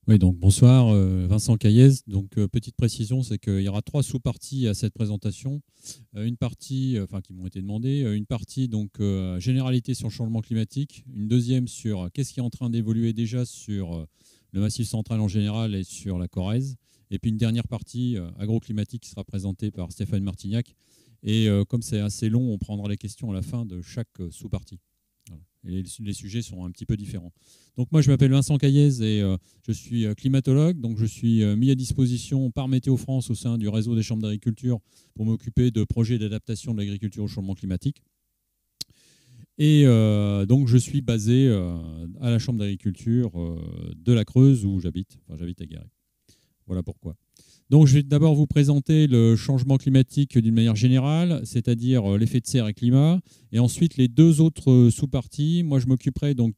Oui, donc bonsoir, Vincent Caillez. Donc, petite précision, c'est qu'il y aura trois sous-parties à cette présentation. Une partie, enfin, qui m'ont été demandées, une partie, donc, généralité sur le changement climatique, une deuxième sur qu'est-ce qui est en train d'évoluer déjà sur le Massif central en général et sur la Corrèze, et puis une dernière partie agroclimatique qui sera présentée par Stéphane Martignac. Et comme c'est assez long, on prendra les questions à la fin de chaque sous-partie. Voilà. Et les sujets sont un petit peu différents. Donc moi, je m'appelle Vincent Caillez et je suis climatologue. Donc je suis mis à disposition par Météo France au sein du réseau des chambres d'agriculture pour m'occuper de projets d'adaptation de l'agriculture au changement climatique. Et donc je suis basé à la chambre d'agriculture de la Creuse où j'habite. Enfin, j'habite à Guéret. Voilà pourquoi. Donc, je vais d'abord vous présenter le changement climatique d'une manière générale, c'est-à-dire l'effet de serre et climat, et ensuite les deux autres sous-parties. Moi, je m'occuperai donc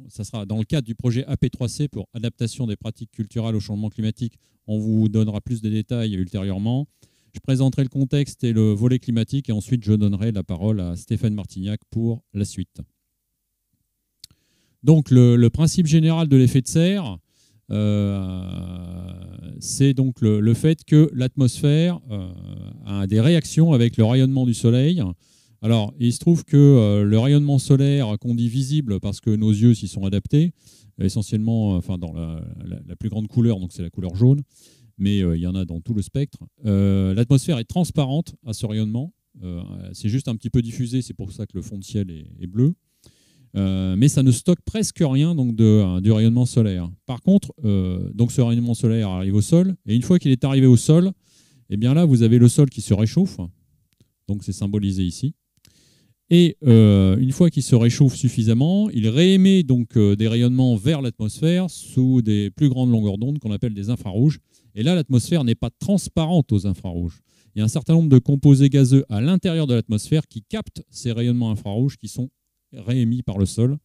ça sera dans le cadre du projet AP3C pour adaptation des pratiques culturelles au changement climatique. On vous donnera plus de détails ultérieurement. Je présenterai le contexte et le volet climatique, et ensuite je donnerai la parole à Stéphane Martignac pour la suite. Donc, le principe général de l'effet de serre, c'est donc le fait que l'atmosphère a des réactions avec le rayonnement du Soleil. Alors, il se trouve que le rayonnement solaire, qu'on dit visible parce que nos yeux s'y sont adaptés, essentiellement enfin, dans la plus grande couleur, donc c'est la couleur jaune, mais il y en a dans tout le spectre. L'atmosphère est transparente à ce rayonnement. C'est juste un petit peu diffusé, c'est pour ça que le fond de ciel est bleu. Mais ça ne stocke presque rien donc du rayonnement solaire. Par contre, donc ce rayonnement solaire arrive au sol, et une fois qu'il est arrivé au sol, eh bien là, vous avez le sol qui se réchauffe, donc c'est symbolisé ici. Et une fois qu'il se réchauffe suffisamment, il réémet donc des rayonnements vers l'atmosphère sous des plus grandes longueurs d'onde qu'on appelle des infrarouges. Et là, l'atmosphère n'est pas transparente aux infrarouges. Il y a un certain nombre de composés gazeux à l'intérieur de l'atmosphère qui captent ces rayonnements infrarouges qui sont réémis par le sol.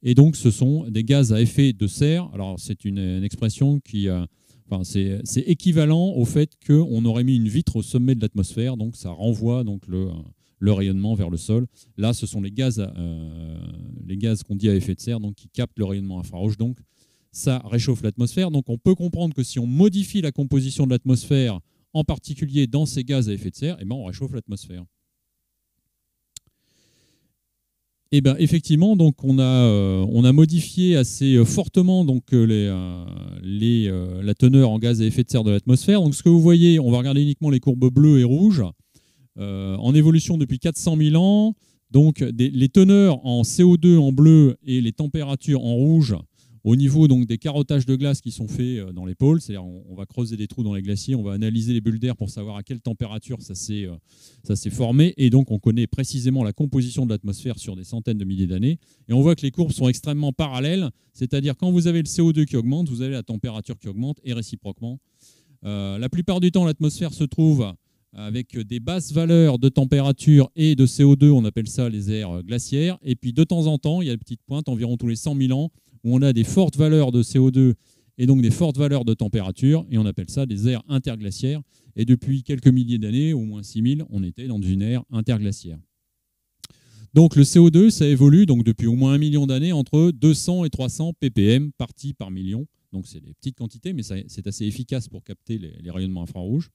Et donc, ce sont des gaz à effet de serre. Alors, c'est une expression qui... Enfin, c'est équivalent au fait qu'on aurait mis une vitre au sommet de l'atmosphère, donc ça renvoie donc le rayonnement vers le sol. Là, ce sont les gaz qu'on dit à effet de serre, donc qui captent le rayonnement infrarouge. Donc, ça réchauffe l'atmosphère. Donc, on peut comprendre que si on modifie la composition de l'atmosphère, en particulier dans ces gaz à effet de serre, eh ben, on réchauffe l'atmosphère. Eh ben, effectivement, donc on a modifié assez fortement donc, la teneur en gaz à effet de serre de l'atmosphère. Donc, ce que vous voyez, on va regarder uniquement les courbes bleues et rouges. En évolution depuis 400 000 ans, donc les teneurs en CO2 en bleu et les températures en rouge au niveau donc, des carottages de glace qui sont faits dans les pôles, c'est-à-dire on va creuser des trous dans les glaciers, on va analyser les bulles d'air pour savoir à quelle température ça s'est formé, et donc on connaît précisément la composition de l'atmosphère sur des centaines de milliers d'années, et on voit que les courbes sont extrêmement parallèles, c'est-à-dire quand vous avez le CO2 qui augmente, vous avez la température qui augmente, et réciproquement. La plupart du temps, l'atmosphère se trouve avec des basses valeurs de température et de CO2, on appelle ça les aires glaciaires. Et puis de temps en temps, il y a des petites pointes, environ tous les 100 000 ans, où on a des fortes valeurs de CO2 et donc des fortes valeurs de température, et on appelle ça des aires interglaciaires. Et depuis quelques milliers d'années, au moins 6000, on était dans une ère interglaciaire. Donc le CO2, ça évolue donc depuis au moins 1 million d'années entre 200 et 300 ppm partie par million. Donc c'est des petites quantités, mais c'est assez efficace pour capter les rayonnements infrarouges.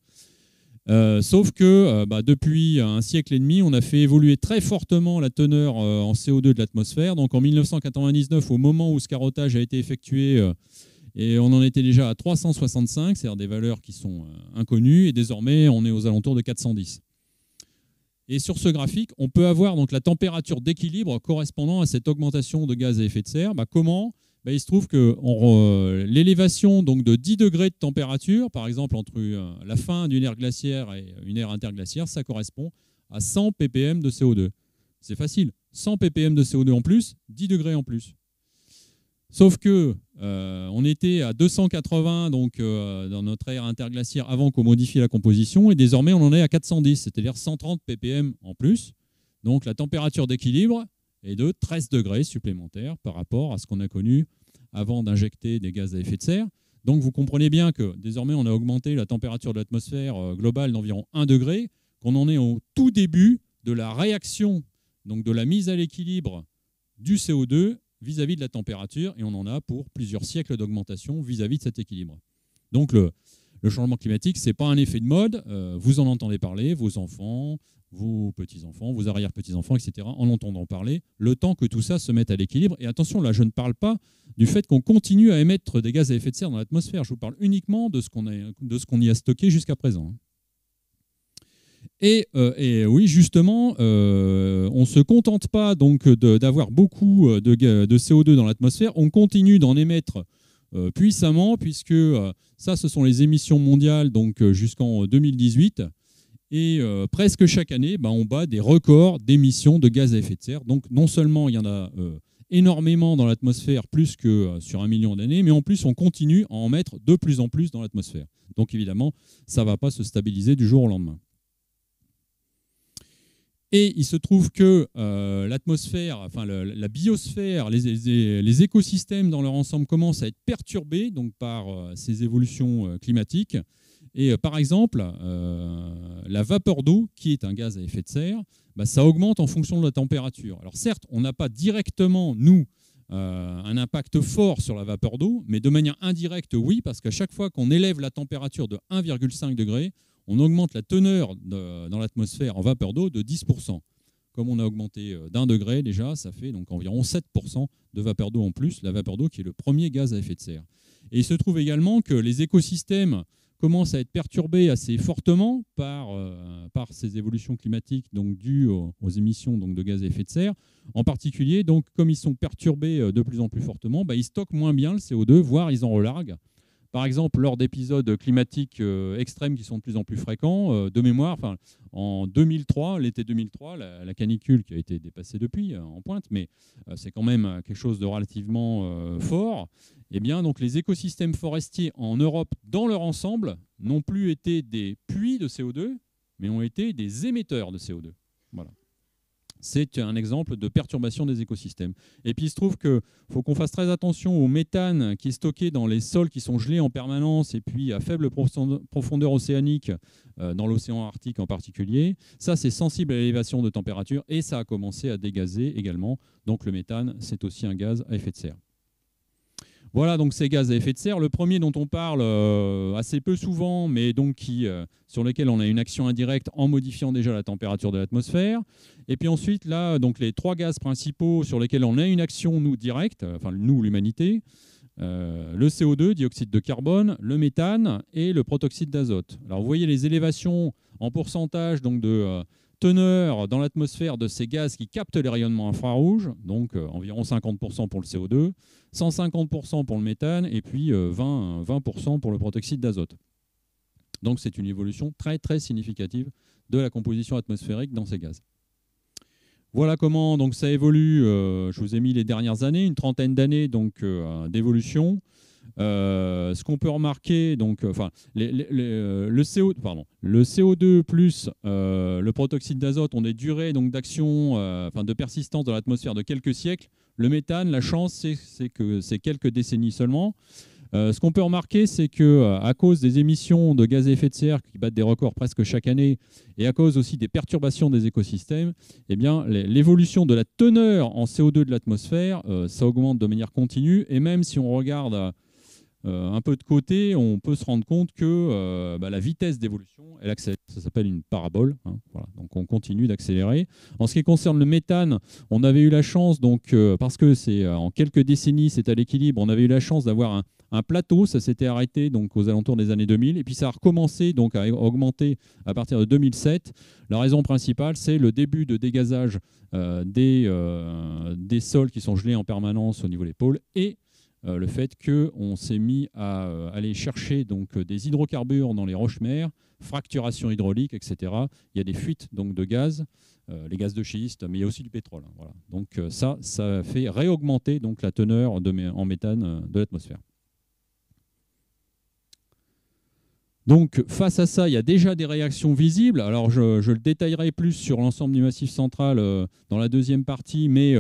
Sauf que depuis un siècle et demi, on a fait évoluer très fortement la teneur en CO2 de l'atmosphère. Donc en 1999, au moment où ce carottage a été effectué, et on en était déjà à 365, c'est-à-dire des valeurs qui sont inconnues, et désormais on est aux alentours de 410. Et sur ce graphique, on peut avoir donc la température d'équilibre correspondant à cette augmentation de gaz à effet de serre. Comment ? Il se trouve que l'élévation donc de 10 degrés de température, par exemple entre la fin d'une ère glaciaire et une ère interglaciaire, ça correspond à 100 ppm de CO2. C'est facile, 100 ppm de CO2 en plus, 10 degrés en plus. Sauf que on était à 280 donc, dans notre ère interglaciaire avant qu'on modifie la composition, et désormais on en est à 410, c'est-à-dire 130 ppm en plus. Donc la température d'équilibre est de 13 degrés supplémentaires par rapport à ce qu'on a connu avant d'injecter des gaz à effet de serre. Donc vous comprenez bien que désormais on a augmenté la température de l'atmosphère globale d'environ 1 degré, qu'on en est au tout début de la réaction, donc de la mise à l'équilibre du CO2 vis-à-vis de la température, et on en a pour plusieurs siècles d'augmentation vis-à-vis de cet équilibre. Donc le changement climatique, ce n'est pas un effet de mode, vous en entendez parler, vos enfants, vos petits-enfants, vos arrière-petits-enfants, etc., en entendant parler, le temps que tout ça se mette à l'équilibre. Et attention, là, je ne parle pas du fait qu'on continue à émettre des gaz à effet de serre dans l'atmosphère, je vous parle uniquement de ce qu'on y a stocké jusqu'à présent. Et oui, justement, on ne se contente pas donc d'avoir beaucoup de CO2 dans l'atmosphère, on continue d'en émettre puissamment, puisque ça, ce sont les émissions mondiales donc jusqu'en 2018. Et presque chaque année, on bat des records d'émissions de gaz à effet de serre. Donc non seulement il y en a énormément dans l'atmosphère, plus que sur 1 million d'années, mais en plus on continue à en mettre de plus en plus dans l'atmosphère. Donc évidemment, ça ne va pas se stabiliser du jour au lendemain. Et il se trouve que l'atmosphère, enfin la biosphère, les écosystèmes dans leur ensemble commencent à être perturbés donc, par ces évolutions climatiques. Et par exemple, la vapeur d'eau, qui est un gaz à effet de serre, ça augmente en fonction de la température. Alors certes, on n'a pas directement, nous, un impact fort sur la vapeur d'eau, mais de manière indirecte, oui, parce qu'à chaque fois qu'on élève la température de 1,5 degré, on augmente la teneur dans l'atmosphère en vapeur d'eau de 10%. Comme on a augmenté d'1 degré déjà, ça fait donc environ 7% de vapeur d'eau en plus, la vapeur d'eau qui est le premier gaz à effet de serre. Et il se trouve également que les écosystèmes commencent à être perturbés assez fortement par ces évolutions climatiques donc, dues aux émissions donc, de gaz à effet de serre. En particulier, donc, comme ils sont perturbés de plus en plus fortement, ils stockent moins bien le CO2, voire ils en relarguent. Par exemple, lors d'épisodes climatiques extrêmes qui sont de plus en plus fréquents, de mémoire, en 2003, l'été 2003, la canicule qui a été dépassée depuis en pointe, mais c'est quand même quelque chose de relativement fort. Eh bien, donc, les écosystèmes forestiers en Europe, dans leur ensemble, n'ont plus été des puits de CO2, mais ont été des émetteurs de CO2. Voilà. C'est un exemple de perturbation des écosystèmes. Et puis il se trouve qu'il faut qu'on fasse très attention au méthane qui est stocké dans les sols qui sont gelés en permanence et puis à faible profondeur océanique, dans l'océan Arctique en particulier. Ça, c'est sensible à l'élévation de température et ça a commencé à dégazer également. Donc le méthane, c'est aussi un gaz à effet de serre. Voilà donc ces gaz à effet de serre. Le premier dont on parle assez peu souvent, mais donc sur lequel on a une action indirecte en modifiant déjà la température de l'atmosphère. Et puis ensuite, là, donc les 3 gaz principaux sur lesquels on a une action, nous, directe, enfin nous, l'humanité, le CO2, dioxyde de carbone, le méthane et le protoxyde d'azote. Alors vous voyez les élévations en pourcentage donc, de teneur dans l'atmosphère de ces gaz qui captent les rayonnements infrarouges, donc environ 50% pour le CO2, 150% pour le méthane et puis 20% pour le protoxyde d'azote. Donc c'est une évolution très très significative de la composition atmosphérique dans ces gaz. Voilà comment donc, ça évolue, je vous ai mis les dernières années, une trentaine d'années d'évolution. Ce qu'on peut remarquer, donc, le CO2 plus le protoxyde d'azote ont des durées d'action, de persistance dans l'atmosphère de quelques siècles. Le méthane, la chance, c'est que c'est quelques décennies seulement. Ce qu'on peut remarquer, c'est qu'à cause des émissions de gaz à effet de serre qui battent des records presque chaque année et à cause aussi des perturbations des écosystèmes, eh bien, l'évolution de la teneur en CO2 de l'atmosphère, ça augmente de manière continue. Et même si on regarde un peu de côté, on peut se rendre compte que la vitesse d'évolution, elle accélère. Ça s'appelle une parabole. Voilà. Donc on continue d'accélérer. En ce qui concerne le méthane, on avait eu la chance, parce que c'est en quelques décennies, c'est à l'équilibre, on avait eu la chance d'avoir un plateau. Ça s'était arrêté donc, aux alentours des années 2000. Et puis ça a recommencé donc, à augmenter à partir de 2007. La raison principale, c'est le début de dégazage des sols qui sont gelés en permanence au niveau des pôles et le fait qu'on s'est mis à aller chercher donc, des hydrocarbures dans les roches-mères, fracturation hydraulique, etc. Il y a des fuites donc, de gaz, les gaz de schiste, mais il y a aussi du pétrole. Voilà. Donc ça fait réaugmenter donc, la teneur en méthane de l'atmosphère. Donc face à ça, il y a déjà des réactions visibles. Alors je le détaillerai plus sur l'ensemble du Massif central dans la deuxième partie, mais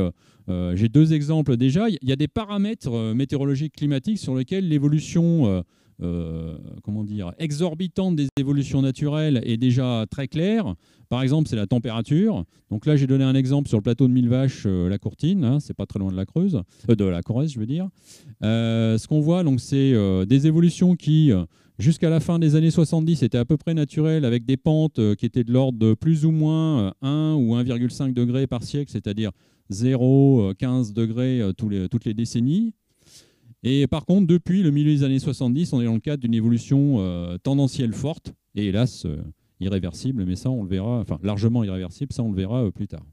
j'ai 2 exemples déjà. Il y a des paramètres météorologiques climatiques sur lesquels l'évolution comment dire, exorbitante des évolutions naturelles est déjà très claire. Par exemple, c'est la température. Donc là, j'ai donné un exemple sur le plateau de Millevaches, la Courtine, hein, c'est pas très loin de la Creuse, de la Corrèze, je veux dire. Ce qu'on voit, donc, c'est des évolutions qui, jusqu'à la fin des années 70, étaient à peu près naturelles, avec des pentes qui étaient de l'ordre de plus ou moins 1 ou 1,5 degrés par siècle, c'est-à-dire 0, 15 degrés toutes les décennies. Et par contre, depuis le milieu des années 70, on est dans le cadre d'une évolution tendancielle forte, et hélas, irréversible, mais ça, on le verra, enfin largement irréversible, ça, on le verra plus tard.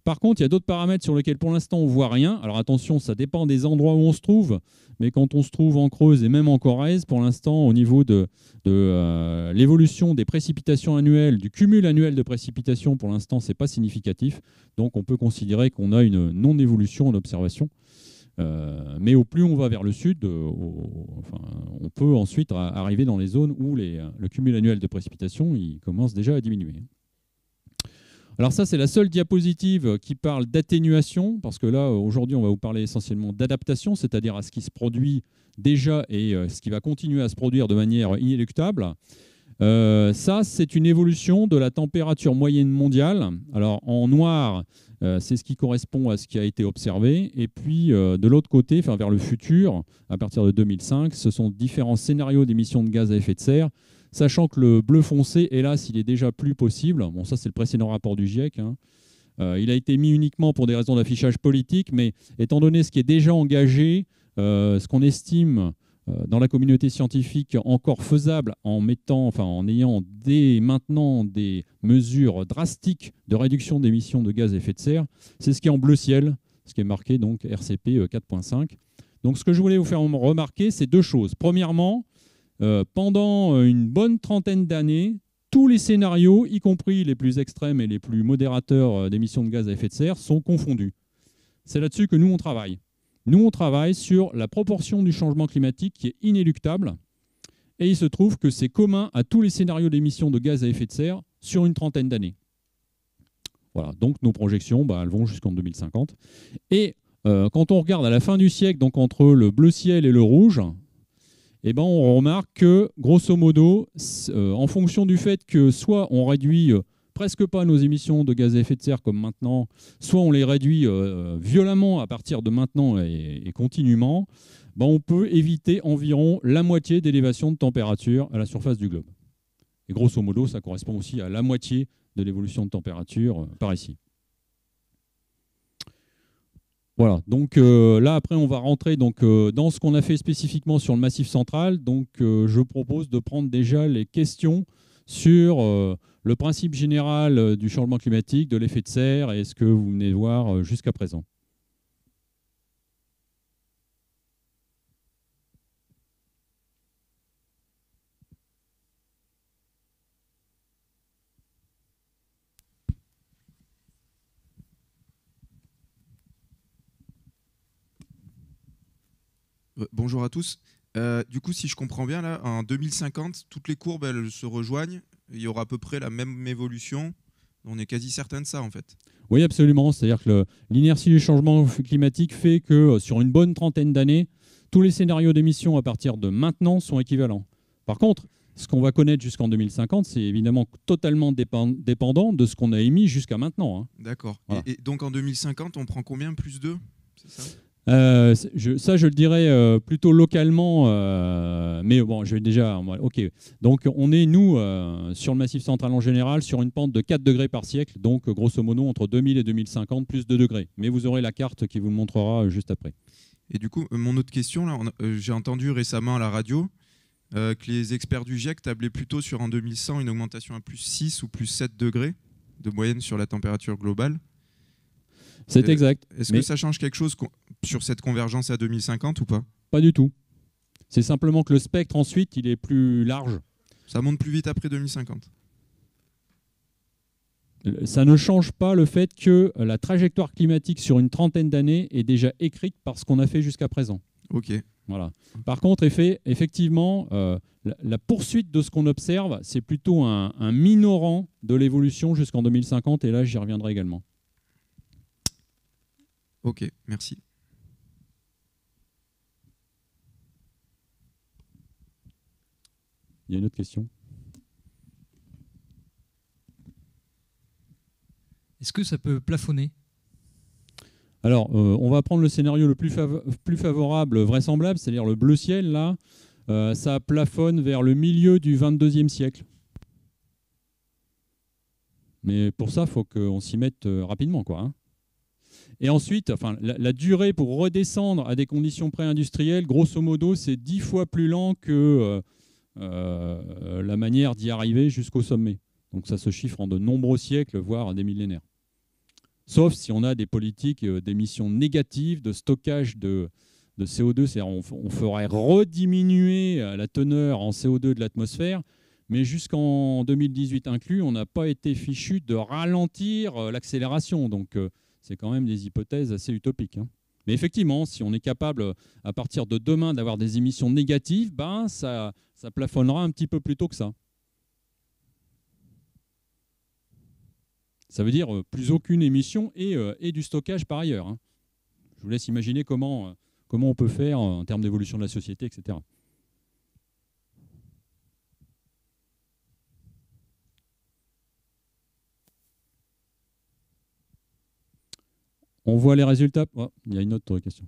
Par contre, il y a d'autres paramètres sur lesquels, pour l'instant, on ne voit rien. Alors attention, ça dépend des endroits où on se trouve, mais quand on se trouve en Creuse et même en Corrèze, pour l'instant, au niveau de l'évolution des précipitations annuelles, du cumul annuel de précipitations, pour l'instant, ce n'est pas significatif. Donc, on peut considérer qu'on a une non-évolution en observation. Mais au plus on va vers le sud, on peut ensuite arriver dans les zones où le cumul annuel de précipitations il commence déjà à diminuer. Alors ça, c'est la seule diapositive qui parle d'atténuation, parce que là, aujourd'hui, on va vous parler essentiellement d'adaptation, c'est-à-dire à ce qui se produit déjà et ce qui va continuer à se produire de manière inéluctable. Ça, c'est une évolution de la température moyenne mondiale. Alors, en noir, c'est ce qui correspond à ce qui a été observé. Et puis, de l'autre côté, enfin, vers le futur, à partir de 2005, ce sont différents scénarios d'émissions de gaz à effet de serre, sachant que le bleu foncé, hélas, il est déjà plus possible. Bon, ça, c'est le précédent rapport du GIEC. Hein. Il a été mis uniquement pour des raisons d'affichage politique, mais étant donné ce qui est déjà engagé, ce qu'on estime dans la communauté scientifique encore faisable en ayant dès maintenant des mesures drastiques de réduction d'émissions de gaz à effet de serre, c'est ce qui est en bleu ciel, ce qui est marqué donc RCP 4.5. Donc ce que je voulais vous faire remarquer, c'est deux choses. Premièrement, pendant une bonne trentaine d'années, tous les scénarios, y compris les plus extrêmes et les plus modérateurs d'émissions de gaz à effet de serre, sont confondus. C'est là-dessus que nous, on travaille. Nous, on travaille sur la proportion du changement climatique qui est inéluctable. Et il se trouve que c'est commun à tous les scénarios d'émissions de gaz à effet de serre sur une trentaine d'années. Voilà, donc nos projections, elles vont jusqu'en 2050. Et quand on regarde à la fin du siècle, donc entre le bleu ciel et le rouge, on remarque que, grosso modo, en fonction du fait que soit on réduit presque pas nos émissions de gaz à effet de serre comme maintenant, soit on les réduit violemment à partir de maintenant et continuellement, on peut éviter environ la moitié d'élévation de température à la surface du globe. Et grosso modo, ça correspond aussi à la moitié de l'évolution de température par ici. Voilà, donc là après on va rentrer dans ce qu'on a fait spécifiquement sur le Massif central. Donc je propose de prendre déjà les questions sur le principe général du changement climatique, de l'effet de serre et ce que vous venez de voir jusqu'à présent. Bonjour à tous. Du coup, si je comprends bien, là, en 2050, toutes les courbes elles se rejoignent. Il y aura à peu près la même évolution. On est quasi certain de ça, en fait. Oui, absolument. C'est-à-dire que l'inertie du changement climatique fait que sur une bonne trentaine d'années, tous les scénarios d'émissions à partir de maintenant sont équivalents. Par contre, ce qu'on va connaître jusqu'en 2050, c'est évidemment totalement dépendant de ce qu'on a émis jusqu'à maintenant. Hein. D'accord. Voilà. Et donc en 2050, on prend combien plus 2 ? C'est ça ? Je le dirais plutôt localement, mais bon, je vais déjà... Ok, donc on est, nous, sur le Massif central en général, sur une pente de 4 degrés par siècle, donc grosso modo entre 2000 et 2050, plus 2 degrés. Mais vous aurez la carte qui vous le montrera juste après. Et du coup, mon autre question, là, j'ai entendu récemment à la radio que les experts du GIEC tablaient plutôt sur en 2100 une augmentation à plus 6 ou plus 7 degrés de moyenne sur la température globale. C'est exact. Est-ce que ça change quelque chose sur cette convergence à 2050 ou pas ? Pas du tout. C'est simplement que le spectre, ensuite, il est plus large. Ça monte plus vite après 2050 ? Ça ne change pas le fait que la trajectoire climatique sur une trentaine d'années est déjà écrite par ce qu'on a fait jusqu'à présent. Ok. Voilà. Par contre, effectivement, la poursuite de ce qu'on observe, c'est plutôt un minorant de l'évolution jusqu'en 2050, et là, j'y reviendrai également. Ok, merci. Il y a une autre question. Est-ce que ça peut plafonner? Alors, on va prendre le scénario le plus favorable, vraisemblable, c'est-à-dire le bleu ciel, là. Ça plafonne vers le milieu du 22e siècle. Mais pour ça, il faut qu'on s'y mette rapidement, quoi, hein. Et ensuite, enfin, la durée pour redescendre à des conditions pré-industrielles, grosso modo, c'est 10 fois plus lent que la manière d'y arriver jusqu'au sommet. Donc ça se chiffre en de nombreux siècles, voire des millénaires. Sauf si on a des politiques d'émissions négatives, de stockage de CO2, c'est-à-dire on ferait rediminuer la teneur en CO2 de l'atmosphère, mais jusqu'en 2018 inclus, on n'a pas été fichu de ralentir l'accélération. Donc c'est quand même des hypothèses assez utopiques, hein. Mais effectivement, si on est capable, à partir de demain, d'avoir des émissions négatives, ben, ça plafonnera un petit peu plus tôt que ça. Ça veut dire plus aucune émission et du stockage par ailleurs, hein. Je vous laisse imaginer comment on peut faire en termes d'évolution de la société, etc. On voit les résultats. Oh, il y a une autre question.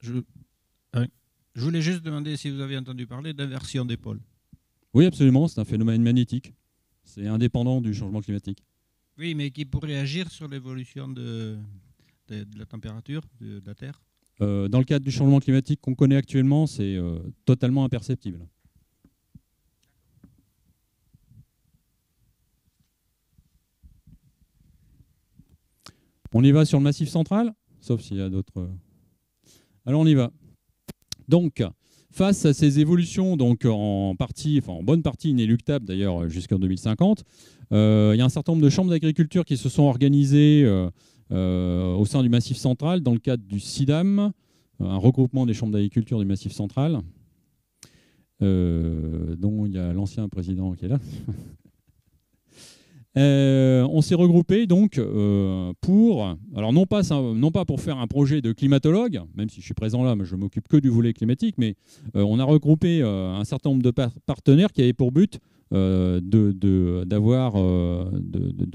Je voulais juste demander si vous avez entendu parler d'inversion des pôles. Oui, absolument, c'est un phénomène magnétique. C'est indépendant du changement climatique. Oui, mais qui pourrait agir sur l'évolution de la température de la Terre. Dans le cadre du changement climatique qu'on connaît actuellement, c'est totalement imperceptible. On y va sur le Massif central, sauf s'il y a d'autres... Alors on y va. Donc, face à ces évolutions, donc en bonne partie inéluctables d'ailleurs jusqu'en 2050, il y a un certain nombre de chambres d'agriculture qui se sont organisées au sein du Massif central dans le cadre du CIDAM, un regroupement des chambres d'agriculture du Massif central, dont il y a l'ancien président qui est là. On s'est regroupé donc alors non pas pour faire un projet de climatologue, même si je suis présent là, mais je m'occupe que du volet climatique, mais on a regroupé un certain nombre de partenaires qui avaient pour but de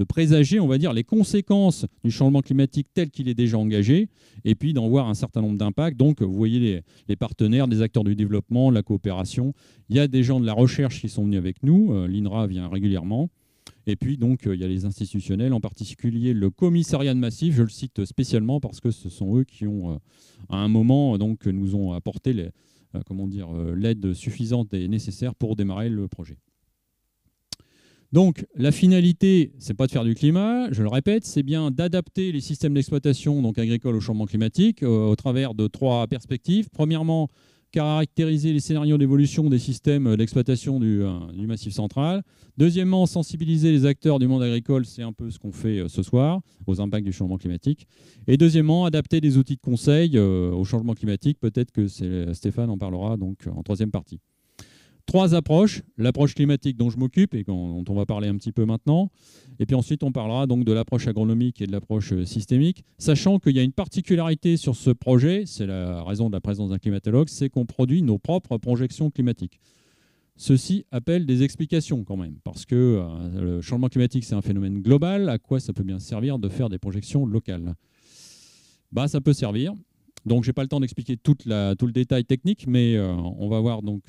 présager, on va dire, les conséquences du changement climatique tel qu'il est déjà engagé, et puis d'en voir un certain nombre d'impacts. Donc vous voyez les partenaires, des acteurs du développement, la coopération. Il y a des gens de la recherche qui sont venus avec nous, l'INRA vient régulièrement. Et puis, donc, il y a les institutionnels, en particulier le commissariat de massif. Je le cite spécialement parce que ce sont eux qui ont, à un moment, donc, nous ont apporté l'aide suffisante et nécessaire pour démarrer le projet. Donc, la finalité, ce n'est pas de faire du climat, je le répète, c'est bien d'adapter les systèmes d'exploitation agricoles au changement climatique au travers de 3 perspectives. Premièrement, caractériser les scénarios d'évolution des systèmes d'exploitation du Massif central. Deuxièmement, sensibiliser les acteurs du monde agricole, c'est un peu ce qu'on fait ce soir, aux impacts du changement climatique. Et deuxièmement, adapter des outils de conseil au changement climatique. Peut-être que Stéphane en parlera donc en 3e partie. 3 approches, l'approche climatique dont je m'occupe et dont on va parler un petit peu maintenant, et puis ensuite on parlera donc de l'approche agronomique et de l'approche systémique, sachant qu'il y a une particularité sur ce projet, c'est la raison de la présence d'un climatologue, c'est qu'on produit nos propres projections climatiques. Ceci appelle des explications quand même, parce que le changement climatique c'est un phénomène global, à quoi ça peut bien servir de faire des projections locales? Ça peut servir, donc je n'ai pas le temps d'expliquer tout le détail technique, mais on va voir donc...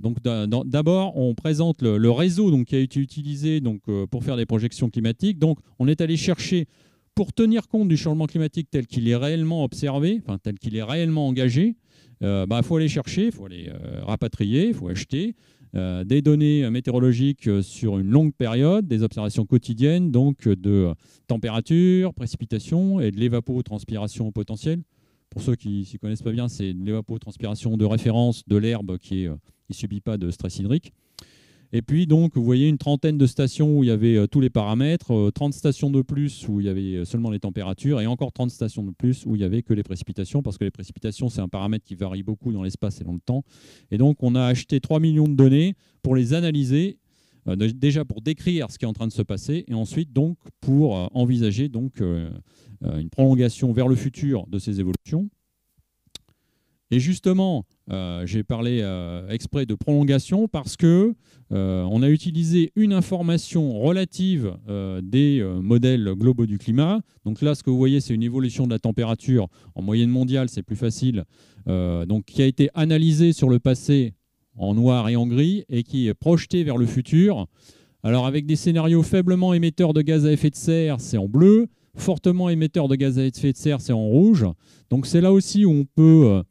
Donc d'abord, on présente le réseau qui a été utilisé pour faire des projections climatiques. Donc, on est allé chercher, pour tenir compte du changement climatique tel qu'il est réellement observé, tel qu'il est réellement engagé, faut aller chercher, il faut aller rapatrier, il faut acheter des données météorologiques sur une longue période, des observations quotidiennes, donc de température, précipitation et de l'évapotranspiration potentielle. Pour ceux qui ne s'y connaissent pas bien, c'est l'évapotranspiration de référence de l'herbe qui ne subit pas de stress hydrique. Et puis, donc, vous voyez une trentaine de stations où il y avait tous les paramètres, 30 stations de plus où il y avait seulement les températures et encore 30 stations de plus où il n'y avait que les précipitations, parce que les précipitations, c'est un paramètre qui varie beaucoup dans l'espace et dans le temps. Et donc, on a acheté 3 millions de données pour les analyser déjà pour décrire ce qui est en train de se passer, et ensuite donc pour envisager donc, une prolongation vers le futur de ces évolutions. Et justement, j'ai parlé exprès de prolongation parce que on a utilisé une information relative des modèles globaux du climat. Donc là, ce que vous voyez, c'est une évolution de la température en moyenne mondiale, c'est plus facile, donc qui a été analysée sur le passé en noir et en gris et qui est projetée vers le futur. Alors avec des scénarios faiblement émetteurs de gaz à effet de serre, c'est en bleu, fortement émetteurs de gaz à effet de serre, c'est en rouge. Donc c'est là aussi où on peut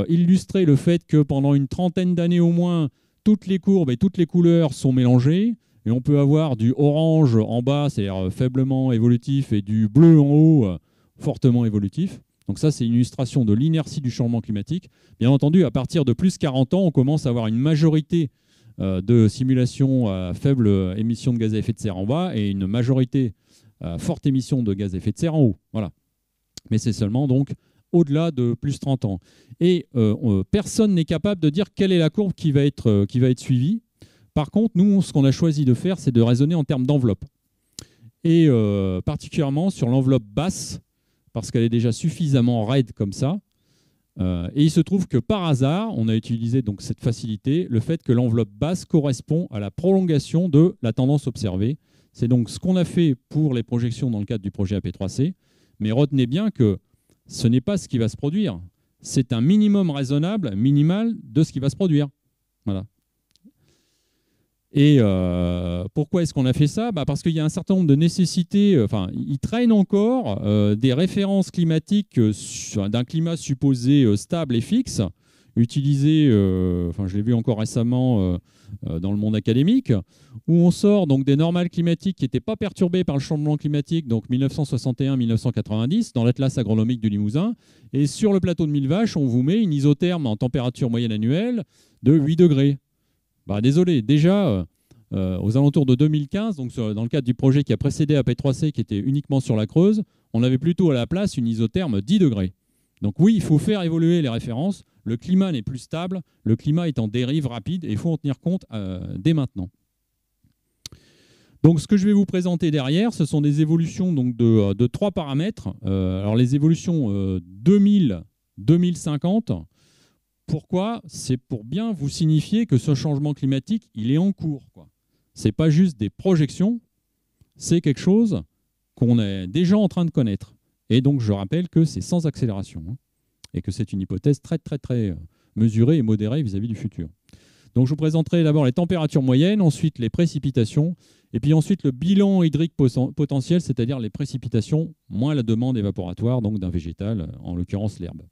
illustrer le fait que pendant une trentaine d'années au moins, toutes les courbes et toutes les couleurs sont mélangées. Et on peut avoir du orange en bas, c'est-à-dire faiblement évolutif, et du bleu en haut, fortement évolutif. Donc ça, c'est une illustration de l'inertie du changement climatique. Bien entendu, à partir de plus 40 ans, on commence à avoir une majorité de simulations à faible émission de gaz à effet de serre en bas et une majorité à forte émission de gaz à effet de serre en haut. Voilà. Mais c'est seulement donc au-delà de plus 30 ans. Et personne n'est capable de dire quelle est la courbe qui va être suivie. Par contre, nous, ce qu'on a choisi de faire, c'est de raisonner en termes d'enveloppe. Et particulièrement sur l'enveloppe basse, parce qu'elle est déjà suffisamment raide comme ça. Et il se trouve que par hasard, on a utilisé donc cette facilité, le fait que l'enveloppe basse correspond à la prolongation de la tendance observée. C'est donc ce qu'on a fait pour les projections dans le cadre du projet AP3C. Mais retenez bien que ce n'est pas ce qui va se produire. C'est un minimum raisonnable, minimal, de ce qui va se produire. Voilà. Et pourquoi est-ce qu'on a fait ça ? Parce qu'il y a un certain nombre de nécessités. Enfin, il traîne encore des références climatiques d'un climat supposé stable et fixe, utilisées, je l'ai vu encore récemment dans le monde académique, où on sort donc des normales climatiques qui n'étaient pas perturbées par le changement climatique, donc 1961-1990, dans l'Atlas agronomique du Limousin. Et sur le plateau de Millevaches, on vous met une isotherme en température moyenne annuelle de 8 degrés. Désolé, déjà, aux alentours de 2015, donc dans le cadre du projet qui a précédé AP3C, qui était uniquement sur la Creuse, on avait plutôt à la place une isotherme 10 degrés. Donc oui, il faut faire évoluer les références. Le climat n'est plus stable, le climat est en dérive rapide et il faut en tenir compte dès maintenant. Donc ce que je vais vous présenter derrière, ce sont des évolutions donc, de 3 paramètres. Alors les évolutions 2000-2050. Pourquoi ? C'est pour bien vous signifier que ce changement climatique, il est en cours. Ce n'est pas juste des projections, c'est quelque chose qu'on est déjà en train de connaître. Et donc, je rappelle que c'est sans accélération et que c'est une hypothèse très, très, très mesurée et modérée vis-à-vis du futur. Donc, je vous présenterai d'abord les températures moyennes, ensuite les précipitations, et puis ensuite le bilan hydrique potentiel, c'est-à-dire les précipitations moins la demande évaporatoire donc d'un végétal, en l'occurrence l'herbe.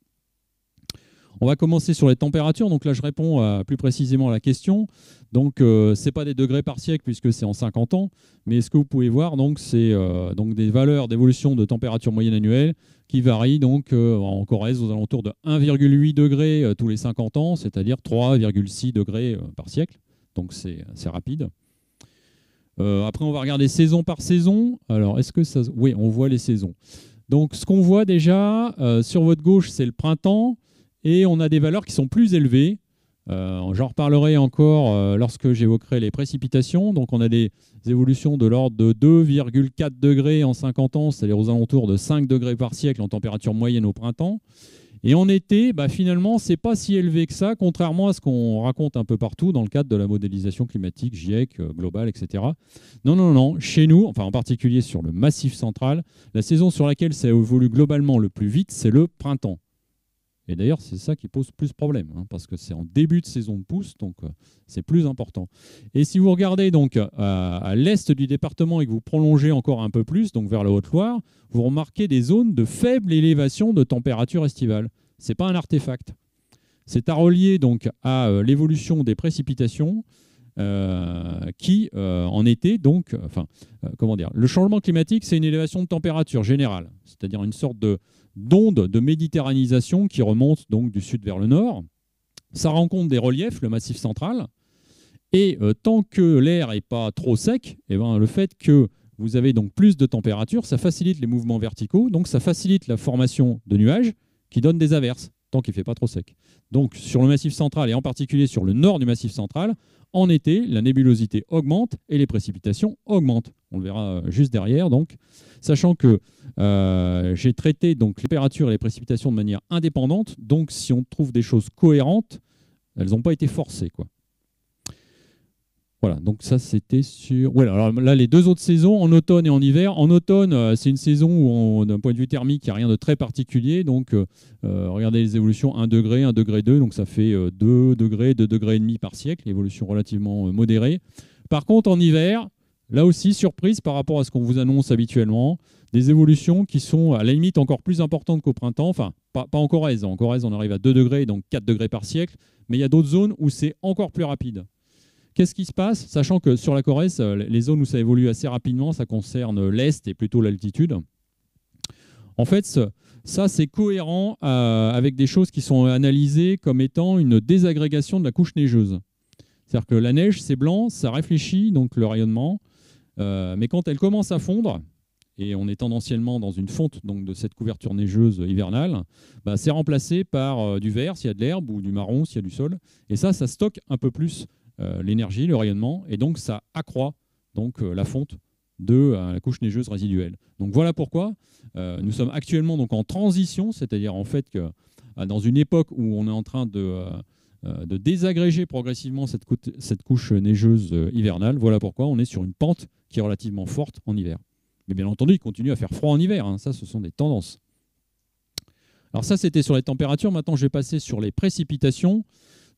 On va commencer sur les températures. Donc là, je réponds plus précisément à la question. Donc, ce n'est pas des degrés par siècle puisque c'est en 50 ans. Mais ce que vous pouvez voir, c'est donc des valeurs d'évolution de température moyenne annuelle qui varient donc, en Corrèze aux alentours de 1,8 degrés tous les 50 ans, c'est-à-dire 3,6 degrés par siècle. Donc, c'est rapide. Après, on va regarder saison par saison. Alors, est-ce que ça... Oui, on voit les saisons. Donc, ce qu'on voit déjà, sur votre gauche, c'est le printemps. Et on a des valeurs qui sont plus élevées. J'en reparlerai encore lorsque j'évoquerai les précipitations. Donc on a des évolutions de l'ordre de 2,4 degrés en 50 ans, c'est-à-dire aux alentours de 5 degrés par siècle en température moyenne au printemps. Et en été, finalement, ce n'est pas si élevé que ça, contrairement à ce qu'on raconte un peu partout dans le cadre de la modélisation climatique, GIEC, globale, etc. Non. Chez nous, en particulier sur le Massif central, la saison sur laquelle ça évolue globalement le plus vite, c'est le printemps. Et d'ailleurs, c'est ça qui pose plus de problèmes, parce que c'est en début de saison de pousse, donc c'est plus important. Et si vous regardez donc à l'est du département et que vous prolongez encore un peu plus, donc vers la Haute-Loire, vous remarquez des zones de faible élévation de température estivale. Ce n'est pas un artefact. C'est à relier donc à l'évolution des précipitations qui, en été, donc, le changement climatique, c'est une élévation de température générale, c'est-à-dire une sorte d'onde de méditerranisation qui remonte donc du sud vers le nord. Ça rencontre des reliefs, le Massif central, et tant que l'air n'est pas trop sec, le fait que vous avez donc plus de température, ça facilite les mouvements verticaux, donc ça facilite la formation de nuages qui donnent des averses tant qu'il ne fait pas trop sec. Donc sur le Massif central et en particulier sur le nord du Massif central, en été, la nébulosité augmente et les précipitations augmentent. On le verra juste derrière. Donc, sachant que j'ai traité donc, les températures et les précipitations de manière indépendante, donc si on trouve des choses cohérentes, elles n'ont pas été forcées, quoi. Voilà, donc ça c'était sur... Voilà, alors là les deux autres saisons, en automne et en hiver. En automne, c'est une saison où, d'un point de vue thermique, il n'y a rien de très particulier. Donc, regardez les évolutions 1 degré, 1 degré 2, donc ça fait 2 degrés, 2 degrés et demi par siècle, évolution relativement modérée. Par contre, en hiver, là aussi, surprise par rapport à ce qu'on vous annonce habituellement, des évolutions qui sont à la limite encore plus importantes qu'au printemps, enfin, pas en Corrèze. En Corrèze, on arrive à 2 degrés, donc 4 degrés par siècle, mais il y a d'autres zones où c'est encore plus rapide. Qu'est-ce qui se passe? Sachant que sur la Corrèze, les zones où ça évolue assez rapidement, ça concerne l'Est et plutôt l'altitude. En fait, ça, c'est cohérent avec des choses qui sont analysées comme étant une désagrégation de la couche neigeuse. C'est-à-dire que la neige, c'est blanc, ça réfléchit donc le rayonnement, mais quand elle commence à fondre, et on est tendanciellement dans une fonte donc, de cette couverture neigeuse hivernale, bah, c'est remplacé par du vert s'il y a de l'herbe ou du marron s'il y a du sol. Et ça stocke un peu plus l'énergie, le rayonnement, et donc ça accroît donc, la fonte de la couche neigeuse résiduelle. Donc voilà pourquoi nous sommes actuellement donc, en transition, c'est-à-dire en fait que dans une époque où on est en train de désagréger progressivement cette couche neigeuse hivernale. Voilà pourquoi on est sur une pente qui est relativement forte en hiver. Mais bien entendu, il continue à faire froid en hiver, hein. Ça, ce sont des tendances. Alors ça, c'était sur les températures. Maintenant, je vais passer sur les précipitations.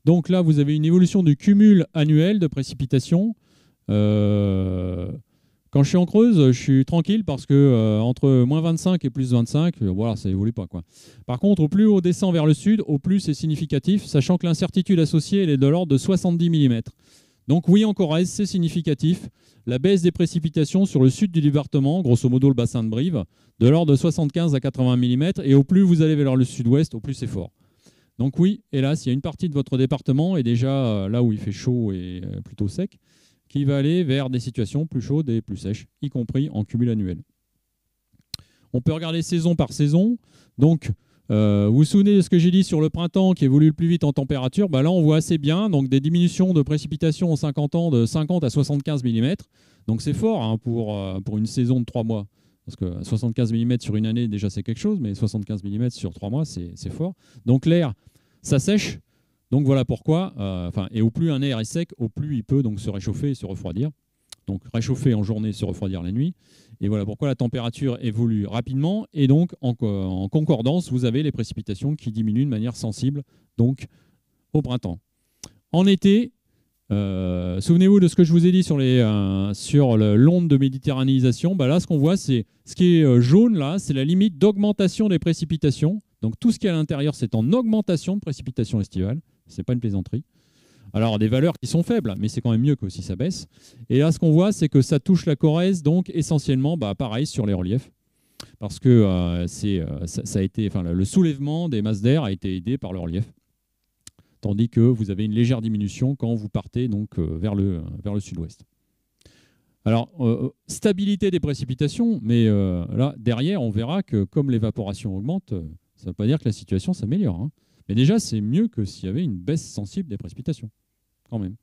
Donc là, vous avez une évolution du cumul annuel de précipitations. Quand je suis en Creuse, je suis tranquille parce que entre moins 25 et plus 25, voilà, ça évolue pas, quoi. Par contre, au plus on descend vers le sud, au plus c'est significatif, sachant que l'incertitude associée elle est de l'ordre de 70 mm. Donc oui, en Corrèze, c'est significatif. La baisse des précipitations sur le sud du département, grosso modo le bassin de Brive, de l'ordre de 75 à 80 mm, et au plus vous allez vers le sud-ouest, au plus c'est fort. Donc oui, hélas, il y a une partie de votre département, et déjà là où il fait chaud et plutôt sec, qui va aller vers des situations plus chaudes et plus sèches, y compris en cumul annuel. On peut regarder saison par saison. Donc, vous vous souvenez de ce que j'ai dit sur le printemps qui évolue le plus vite en température? Là, on voit assez bien donc, des diminutions de précipitations en 50 ans de 50 à 75 mm. Donc, c'est fort hein, pour une saison de 3 mois. Parce que 75 mm sur une année, déjà, c'est quelque chose, mais 75 mm sur 3 mois, c'est fort. Donc, l'air, ça sèche. Donc voilà pourquoi, et au plus un air est sec, au plus il peut donc se réchauffer et se refroidir. Donc réchauffer en journée, se refroidir la nuit. Et voilà pourquoi la température évolue rapidement. Et donc en concordance, vous avez les précipitations qui diminuent de manière sensible donc, au printemps. En été, souvenez-vous de ce que je vous ai dit sur l'onde de méditerranéisation. Là, ce qu'on voit, c'est ce qui est jaune, là, c'est la limite d'augmentation des précipitations. Donc tout ce qui est à l'intérieur, c'est en augmentation de précipitations estivales. Ce n'est pas une plaisanterie. Alors, des valeurs qui sont faibles, mais c'est quand même mieux que si ça baisse. Et là, ce qu'on voit, c'est que ça touche la Corrèze, donc essentiellement, pareil, sur les reliefs. Parce que ça a été, le soulèvement des masses d'air a été aidé par le relief. Tandis que vous avez une légère diminution quand vous partez donc, vers le sud-ouest. Alors, stabilité des précipitations, mais là, derrière, on verra que comme l'évaporation augmente, ça ne veut pas dire que la situation s'améliore, hein. Mais déjà, c'est mieux que s'il y avait une baisse sensible des précipitations, quand même.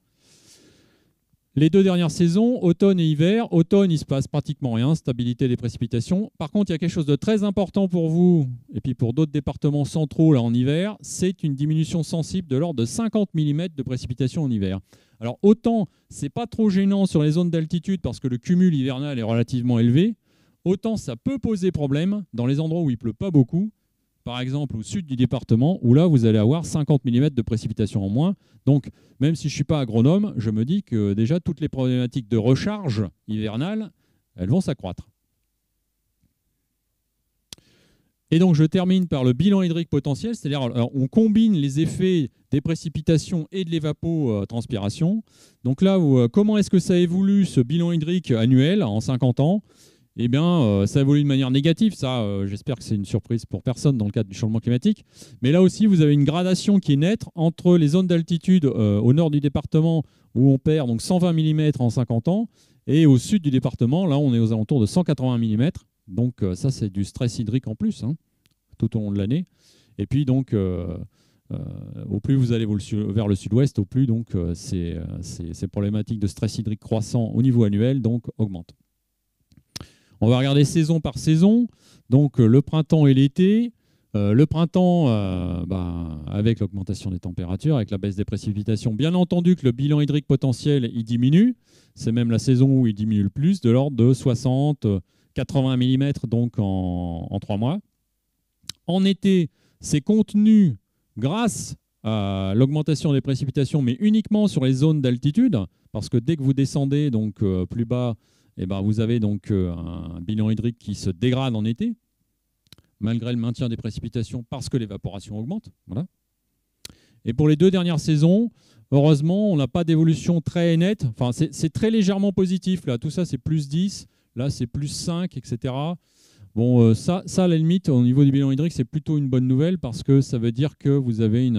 Les deux dernières saisons, automne et hiver. Automne, il ne se passe pratiquement rien, stabilité des précipitations. Par contre, il y a quelque chose de très important pour vous, et puis pour d'autres départements centraux là, en hiver, c'est une diminution sensible de l'ordre de 50 mm de précipitations en hiver. Alors autant, ce n'est pas trop gênant sur les zones d'altitude parce que le cumul hivernal est relativement élevé, autant ça peut poser problème dans les endroits où il ne pleut pas beaucoup, par exemple au sud du département, où là, vous allez avoir 50 mm de précipitations en moins. Donc, même si je ne suis pas agronome, je me dis que déjà, toutes les problématiques de recharge hivernale, elles vont s'accroître. Et donc, je termine par le bilan hydrique potentiel, c'est-à-dire on combine les effets des précipitations et de l'évapotranspiration. Donc là, comment est-ce que ça évolue, ce bilan hydrique annuel en 50 ans ? Eh bien, ça évolue de manière négative. Ça, j'espère que c'est une surprise pour personne dans le cadre du changement climatique. Mais là aussi, vous avez une gradation qui est nette entre les zones d'altitude au nord du département où on perd donc 120 mm en 50 ans et au sud du département, là, on est aux alentours de 180 mm. Donc ça, c'est du stress hydrique en plus, hein, tout au long de l'année. Et puis donc, au plus vous allez vers le sud-ouest, au plus donc ces problématiques de stress hydrique croissant au niveau annuel donc augmentent. On va regarder saison par saison. Donc le printemps et l'été. Le printemps, avec l'augmentation des températures, avec la baisse des précipitations, bien entendu que le bilan hydrique potentiel il diminue. C'est même la saison où il diminue le plus, de l'ordre de 60, 80 mm donc en 3 mois. En été, c'est contenu grâce à l'augmentation des précipitations, mais uniquement sur les zones d'altitude, parce que dès que vous descendez donc, plus bas, vous avez donc un bilan hydrique qui se dégrade en été, malgré le maintien des précipitations, parce que l'évaporation augmente. Voilà. Et pour les 2 dernières saisons, heureusement, on n'a pas d'évolution très nette. Enfin, c'est très légèrement positif. Là. Tout ça, c'est plus 10. Là, c'est plus 5, etc. Bon, ça, à la limite, au niveau du bilan hydrique, c'est plutôt une bonne nouvelle parce que ça veut dire que vous avez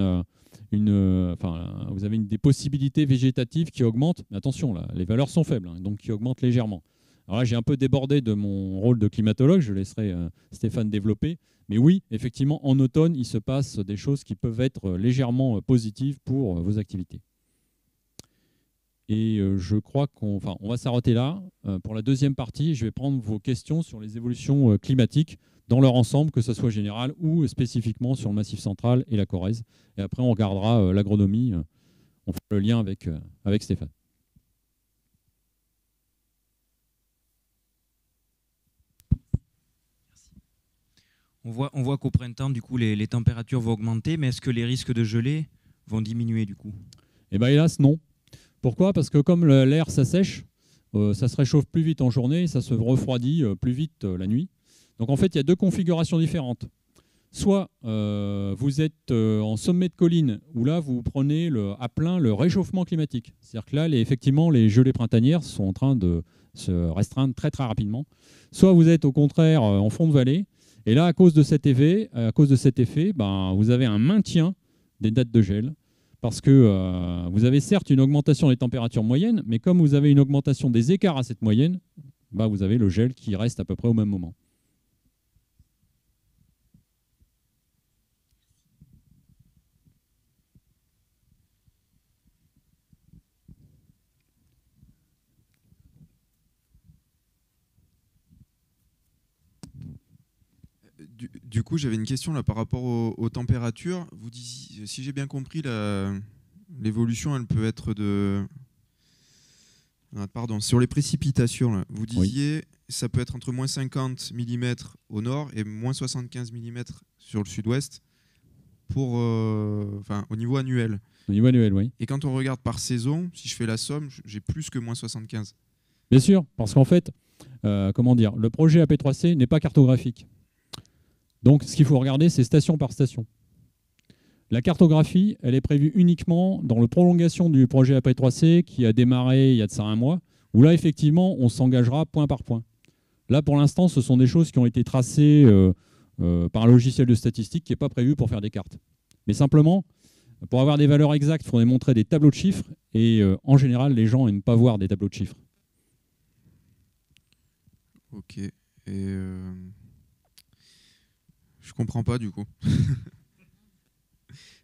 des possibilités végétatives qui augmentent. Mais attention, là, les valeurs sont faibles, hein, donc qui augmentent légèrement. Alors là, j'ai un peu débordé de mon rôle de climatologue, je laisserai Stéphane développer. Mais oui, effectivement, en automne, il se passe des choses qui peuvent être légèrement positives pour vos activités. Et je crois qu'on va s'arrêter là. Pour la deuxième partie, je vais prendre vos questions sur les évolutions climatiques dans leur ensemble, que ce soit général ou spécifiquement sur le Massif central et la Corrèze. Et après, on regardera l'agronomie. On fera le lien avec Stéphane. On voit qu'au printemps, du coup, les températures vont augmenter, mais est-ce que les risques de gelée vont diminuer, du coup? Eh bien, hélas, non. Pourquoi? Parce que comme l'air s'assèche, ça se réchauffe plus vite en journée et ça se refroidit plus vite la nuit. Donc, en fait, il y a 2 configurations différentes. Soit vous êtes en sommet de colline, où là, vous prenez à plein le réchauffement climatique. C'est-à-dire que là, effectivement, les gelées printanières sont en train de se restreindre très, très rapidement. Soit vous êtes au contraire en fond de vallée. Et là, à cause de cet effet, vous avez un maintien des dates de gel, parce que vous avez certes une augmentation des températures moyennes, mais comme vous avez une augmentation des écarts à cette moyenne, vous avez le gel qui reste à peu près au même moment. Du coup, j'avais une question là par rapport aux températures. Vous disiez, si j'ai bien compris, l'évolution, elle peut être de... Pardon, sur les précipitations, là, vous disiez, ça peut être entre moins 50 mm au nord et moins 75 mm sur le sud-ouest au niveau annuel. Au niveau annuel, oui. Et quand on regarde par saison, si je fais la somme, j'ai plus que moins 75. Bien sûr, parce qu'en fait, le projet AP3C n'est pas cartographique. Donc, ce qu'il faut regarder, c'est station par station. La cartographie, elle est prévue uniquement dans la prolongation du projet AP3C qui a démarré il y a de ça un mois, où là, effectivement, on s'engagera point par point. Là, pour l'instant, ce sont des choses qui ont été tracées par un logiciel de statistique qui n'est pas prévu pour faire des cartes. Mais simplement, pour avoir des valeurs exactes, il faudrait montrer des tableaux de chiffres, et en général, les gens n'aiment pas voir des tableaux de chiffres. Ok. Et je comprends pas du coup.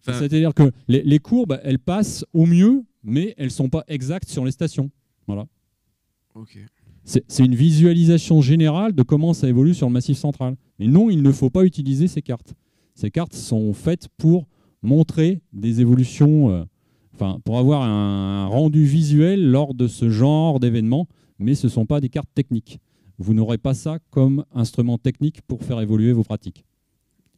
C'est-à-dire que les courbes, elles passent au mieux, mais elles ne sont pas exactes sur les stations. Voilà. Ok. C'est une visualisation générale de comment ça évolue sur le Massif central. Mais non, il ne faut pas utiliser ces cartes. Ces cartes sont faites pour montrer des évolutions, pour avoir un rendu visuel lors de ce genre d'événement, mais ce ne sont pas des cartes techniques. Vous n'aurez pas ça comme instrument technique pour faire évoluer vos pratiques.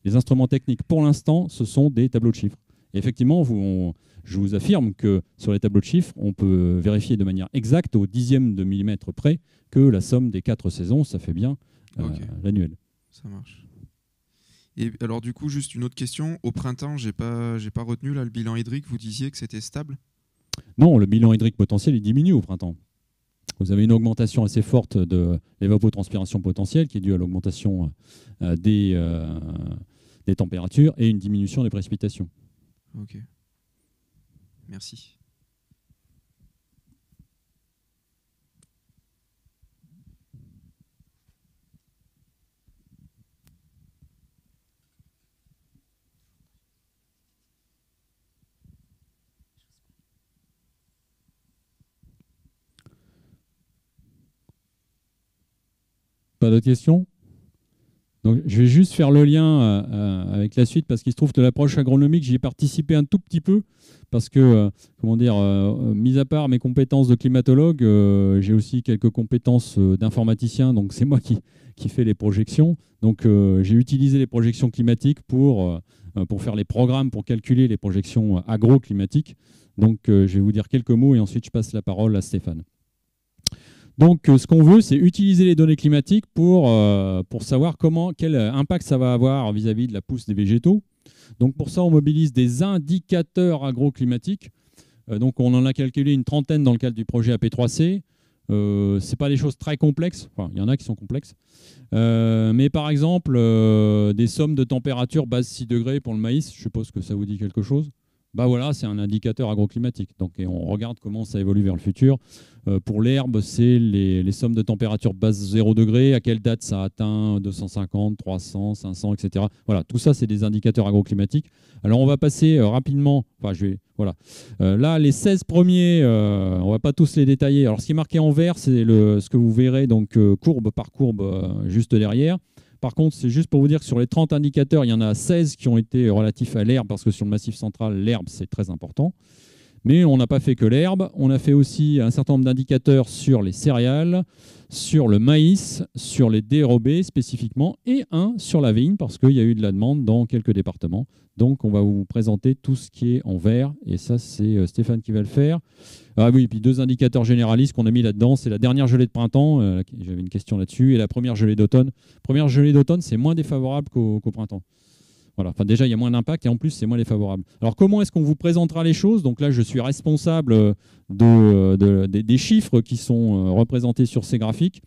Les instruments techniques, pour l'instant, ce sont des tableaux de chiffres. Et effectivement, je vous affirme que sur les tableaux de chiffres, on peut vérifier de manière exacte, au dixième de millimètre près, que la somme des 4 saisons, ça fait bien l'annuel. Ça marche. Et alors du coup, juste une autre question. Au printemps, j'ai pas retenu là, le bilan hydrique. Vous disiez que c'était stable? Non, le bilan hydrique potentiel, il diminue au printemps. Vous avez une augmentation assez forte de l'évapotranspiration potentielle qui est due à l'augmentation des températures et une diminution des précipitations. Ok. Merci. Pas d'autres questions? Donc, je vais juste faire le lien avec la suite parce qu'il se trouve que l'approche agronomique, j'y ai participé un tout petit peu parce que, comment dire, mis à part mes compétences de climatologue, j'ai aussi quelques compétences d'informaticien. Donc, c'est moi qui fais les projections. Donc, j'ai utilisé les projections climatiques pour faire les programmes, pour calculer les projections agroclimatiques. Donc, je vais vous dire quelques mots et ensuite je passe la parole à Stéphane. Donc, ce qu'on veut, c'est utiliser les données climatiques pour savoir quel impact ça va avoir vis-à-vis de la pousse des végétaux. Donc, pour ça, on mobilise des indicateurs agroclimatiques. Donc, on en a calculé une trentaine dans le cadre du projet AP3C. Ce n'est pas des choses très complexes. Enfin, il y en a qui sont complexes. Mais par exemple, des sommes de température base 6 degrés pour le maïs, je suppose que ça vous dit quelque chose. Bah voilà, c'est un indicateur agroclimatique. Donc, et on regarde comment ça évolue vers le futur. Pour l'herbe, c'est les sommes de température base 0 degré, à quelle date ça atteint 250, 300, 500, etc. Voilà, tout ça, c'est des indicateurs agroclimatiques. Alors, on va passer rapidement. Enfin, voilà. Là, les 16 premiers, on ne va pas tous les détailler. Alors, ce qui est marqué en vert, c'est ce que vous verrez, donc courbe par courbe, juste derrière. Par contre, c'est juste pour vous dire que sur les 30 indicateurs, il y en a 16 qui ont été relatifs à l'herbe, parce que sur le Massif central, l'herbe, c'est très important. Mais on n'a pas fait que l'herbe, on a fait aussi un certain nombre d'indicateurs sur les céréales, sur le maïs, sur les dérobés spécifiquement, et un sur la vigne, parce qu'il y a eu de la demande dans quelques départements. Donc, on va vous présenter tout ce qui est en vert, et ça, c'est Stéphane qui va le faire. Ah oui, et puis 2 indicateurs généralistes qu'on a mis là-dedans, c'est la dernière gelée de printemps, j'avais une question là-dessus, et la première gelée d'automne. Première gelée d'automne, c'est moins défavorable qu'au printemps. Voilà. Enfin, déjà, il y a moins d'impact et en plus, c'est moins défavorable. Alors, comment est-ce qu'on vous présentera les choses? Donc là, je suis responsable des chiffres qui sont représentés sur ces graphiques.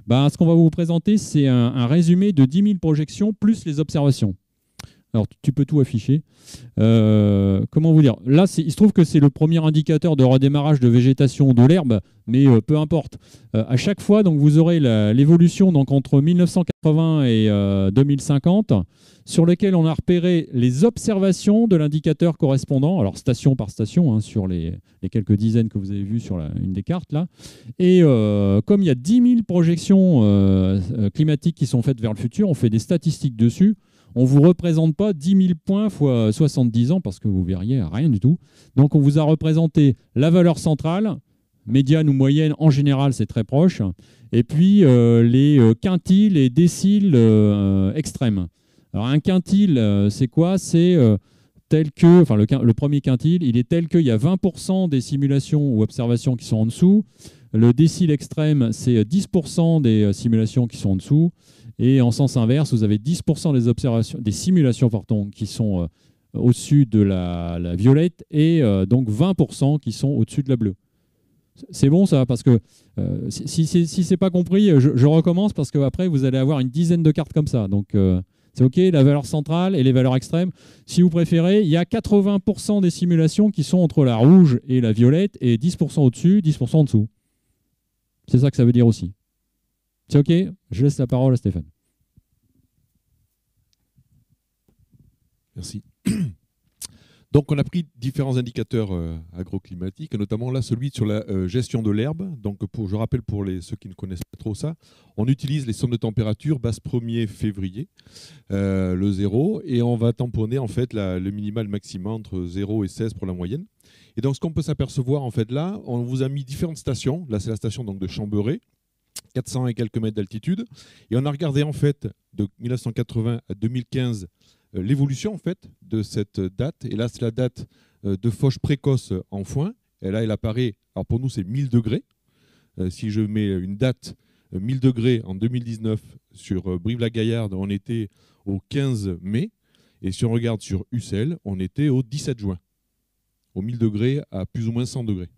Ce qu'on va vous présenter, c'est un résumé de 10 000 projections plus les observations. Alors, tu peux tout afficher. Comment vous dire? Là, il se trouve que c'est le premier indicateur de redémarrage de végétation de l'herbe, mais peu importe. À chaque fois, donc, vous aurez l'évolution entre 1980 et 2050, sur lequel on a repéré les observations de l'indicateur correspondant, alors station par station, sur les quelques dizaines que vous avez vues sur une des cartes là. Et comme il y a 10 000 projections climatiques qui sont faites vers le futur, on fait des statistiques dessus. On ne vous représente pas 10 000 points fois 70 ans parce que vous verriez rien du tout. Donc, on vous a représenté la valeur centrale, médiane ou moyenne, en général, c'est très proche. Et puis, les quintiles et déciles extrêmes. Alors, un quintile, c'est quoi? C'est tel que, enfin, le premier quintile, il est tel qu'il y a 20% des simulations ou observations qui sont en dessous. Le décile extrême, c'est 10% des simulations qui sont en dessous. Et en sens inverse, vous avez 10% des simulations qui sont au-dessus de la violette et donc 20% qui sont au-dessus de la bleue. C'est bon ça, parce que si ce n'est pas compris, je recommence parce qu'après, vous allez avoir une dizaine de cartes comme ça. Donc, c'est OK, la valeur centrale et les valeurs extrêmes. Si vous préférez, il y a 80% des simulations qui sont entre la rouge et la violette et 10% au-dessus, 10% en dessous. C'est ça que ça veut dire aussi. C'est OK? Je laisse la parole à Stéphane. Merci. Donc, on a pris différents indicateurs agroclimatiques, notamment là, celui sur la gestion de l'herbe. Donc, je rappelle pour ceux qui ne connaissent pas trop ça, on utilise les sommes de température base 1er février, le 0, et on va tamponner en fait le minimal maximum entre 0 et 16 pour la moyenne. Et donc, ce qu'on peut s'apercevoir en fait là, on vous a mis différentes stations. Là, c'est la station donc, de Chamberet, 400 et quelques mètres d'altitude. Et on a regardé en fait de 1980 à 2015 l'évolution en fait de cette date. Et là, c'est la date de fauche précoce en foin. Et là, elle apparaît, alors pour nous, c'est 1000 degrés. Si je mets une date 1000 degrés en 2019 sur Brive-la-Gaillarde, on était au 15 mai. Et si on regarde sur Ussel, on était au 17 juin, au 1000 degrés à plus ou moins 100 degrés.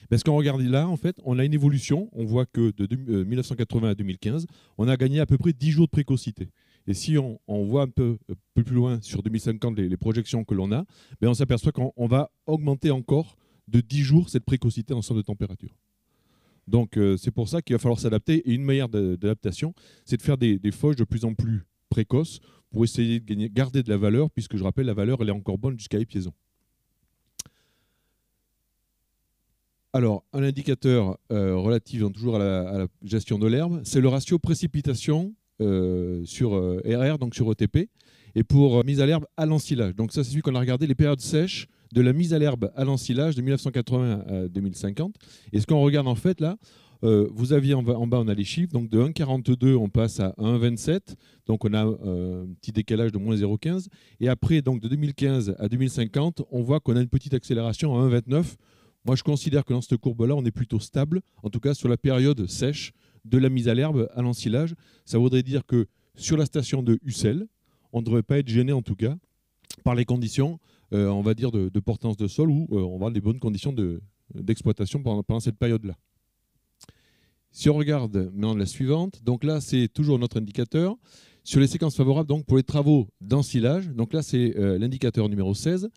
Parce qu'on regarde là, en fait, on a une évolution. On voit que de 1980 à 2015, on a gagné à peu près 10 jours de précocité. Et si on voit un peu plus loin sur 2050 les projections que l'on a, on s'aperçoit qu'on va augmenter encore de 10 jours cette précocité en somme de température. Donc c'est pour ça qu'il va falloir s'adapter. Et une manière d'adaptation, c'est de faire des fauches de plus en plus précoces pour essayer de garder de la valeur, puisque je rappelle, la valeur elle est encore bonne jusqu'à épiaison. Alors, un indicateur relatif donc, toujours à la gestion de l'herbe, c'est le ratio précipitation sur RR, donc sur ETP, et pour mise à l'herbe à l'ensilage. Donc ça, c'est celui qu'on a regardé les périodes sèches de la mise à l'herbe à l'ensilage de 1980 à 2050. Et ce qu'on regarde en fait là, vous aviez en bas, on a les chiffres, donc de 1,42 on passe à 1,27, donc on a un petit décalage de moins 0,15. Et après, donc de 2015 à 2050, on voit qu'on a une petite accélération à 1,29. Moi, je considère que dans cette courbe-là, on est plutôt stable, en tout cas sur la période sèche de la mise à l'herbe à l'ensilage. Ça voudrait dire que sur la station de Ussel, on ne devrait pas être gêné, en tout cas, par les conditions, on va dire, de portance de sol, où on va avoir des bonnes conditions d'exploitation pendant cette période-là. Si on regarde maintenant la suivante, donc là, c'est toujours notre indicateur. Sur les séquences favorables, donc pour les travaux d'ensilage, donc là, c'est l'indicateur numéro 16.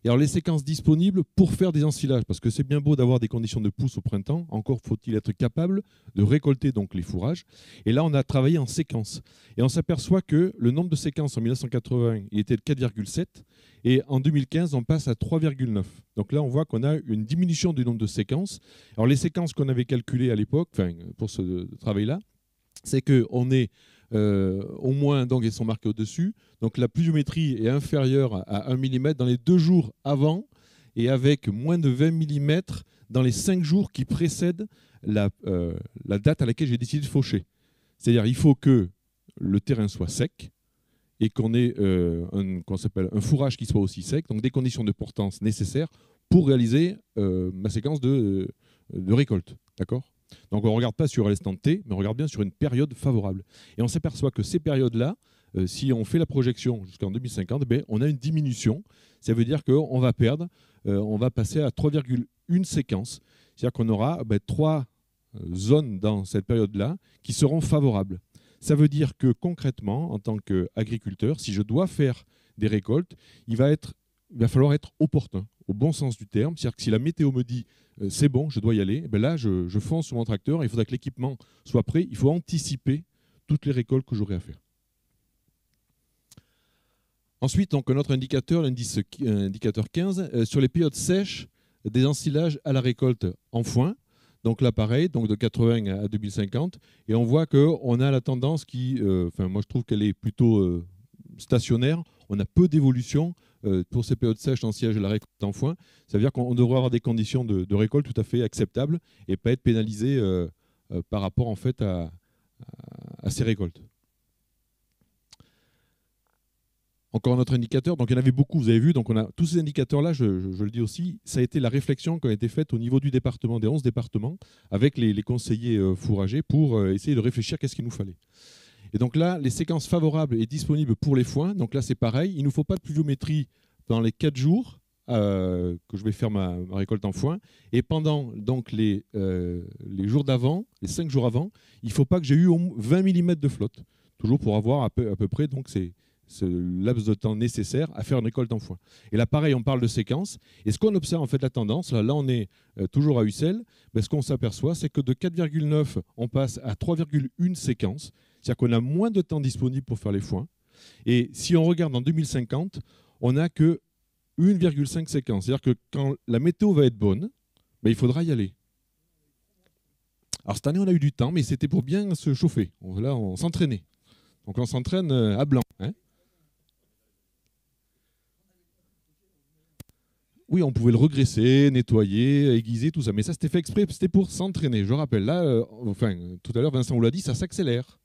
Et alors les séquences disponibles pour faire des ensilages, parce que c'est bien beau d'avoir des conditions de pousse au printemps, encore faut-il être capable de récolter donc les fourrages. Et là, on a travaillé en séquence. Et on s'aperçoit que le nombre de séquences en 1980, il était de 4,7. Et en 2015, on passe à 3,9. Donc là, on voit qu'on a une diminution du nombre de séquences. Alors les séquences qu'on avait calculées à l'époque, pour ce travail-là, c'est qu'on est au moins, donc, ils sont marqués au-dessus. Donc la pluviométrie est inférieure à 1 mm dans les 2 jours avant et avec moins de 20 mm dans les 5 jours qui précèdent la date à laquelle j'ai décidé de faucher. C'est-à-dire qu'il faut que le terrain soit sec et qu'on ait un fourrage qui soit aussi sec, donc des conditions de portance nécessaires pour réaliser ma séquence de récolte. D'accord ? Donc on ne regarde pas sur l'instant T, mais on regarde bien sur une période favorable. Et on s'aperçoit que ces périodes-là, si on fait la projection jusqu'en 2050, on a une diminution. Ça veut dire qu'on va perdre, on va passer à 3,1 séquences. C'est-à-dire qu'on aura 3 zones dans cette période-là qui seront favorables. Ça veut dire que concrètement, en tant qu'agriculteur, si je dois faire des récoltes, il va falloir être opportun, au bon sens du terme. C'est-à-dire que si la météo me dit c'est bon, je dois y aller, là je fonce sur mon tracteur, il faudra que l'équipement soit prêt, il faut anticiper toutes les récoltes que j'aurai à faire. Ensuite, donc, un autre indicateur, l'indicateur 15, sur les périodes sèches des ensilages à la récolte en foin. Donc là, pareil, donc de 80 à 2050, et on voit qu'on a la tendance qui, moi je trouve qu'elle est plutôt stationnaire. On a peu d'évolution pour ces périodes sèches en siège et la récolte en foin. Ça veut dire qu'on devrait avoir des conditions de récolte tout à fait acceptables et pas être pénalisé par rapport en fait à ces récoltes. Encore un autre indicateur, donc il y en avait beaucoup, vous avez vu, donc on a tous ces indicateurs-là, je le dis aussi, ça a été la réflexion qui a été faite au niveau du département, des 11 départements, avec les conseillers fourragers pour essayer de réfléchir qu'est-ce qu'il nous fallait. Et donc là, les séquences favorables et disponibles pour les foins, donc là c'est pareil, il ne nous faut pas de pluviométrie pendant les 4 jours que je vais faire ma récolte en foin, et pendant donc les jours d'avant, les 5 jours avant, il ne faut pas que j'ai eu 20 mm de flotte, toujours pour avoir à peu près donc ce laps de temps nécessaire à faire une récolte en foin. Et là, pareil, on parle de séquence. Et ce qu'on observe, en fait, la tendance, là on est toujours à Ussel, ce qu'on s'aperçoit, c'est que de 4,9, on passe à 3,1 séquences. C'est-à-dire qu'on a moins de temps disponible pour faire les foins. Et si on regarde en 2050, on n'a que 1,5 séquences. C'est-à-dire que quand la météo va être bonne, il faudra y aller. Alors cette année, on a eu du temps, mais c'était pour bien se chauffer. Là, on s'entraînait. Donc on s'entraîne à blanc. Hein. Oui, on pouvait le regresser, nettoyer, aiguiser, tout ça. Mais ça, c'était fait exprès, c'était pour s'entraîner. Je rappelle, là, tout à l'heure, Vincent vous l'a dit, ça s'accélère.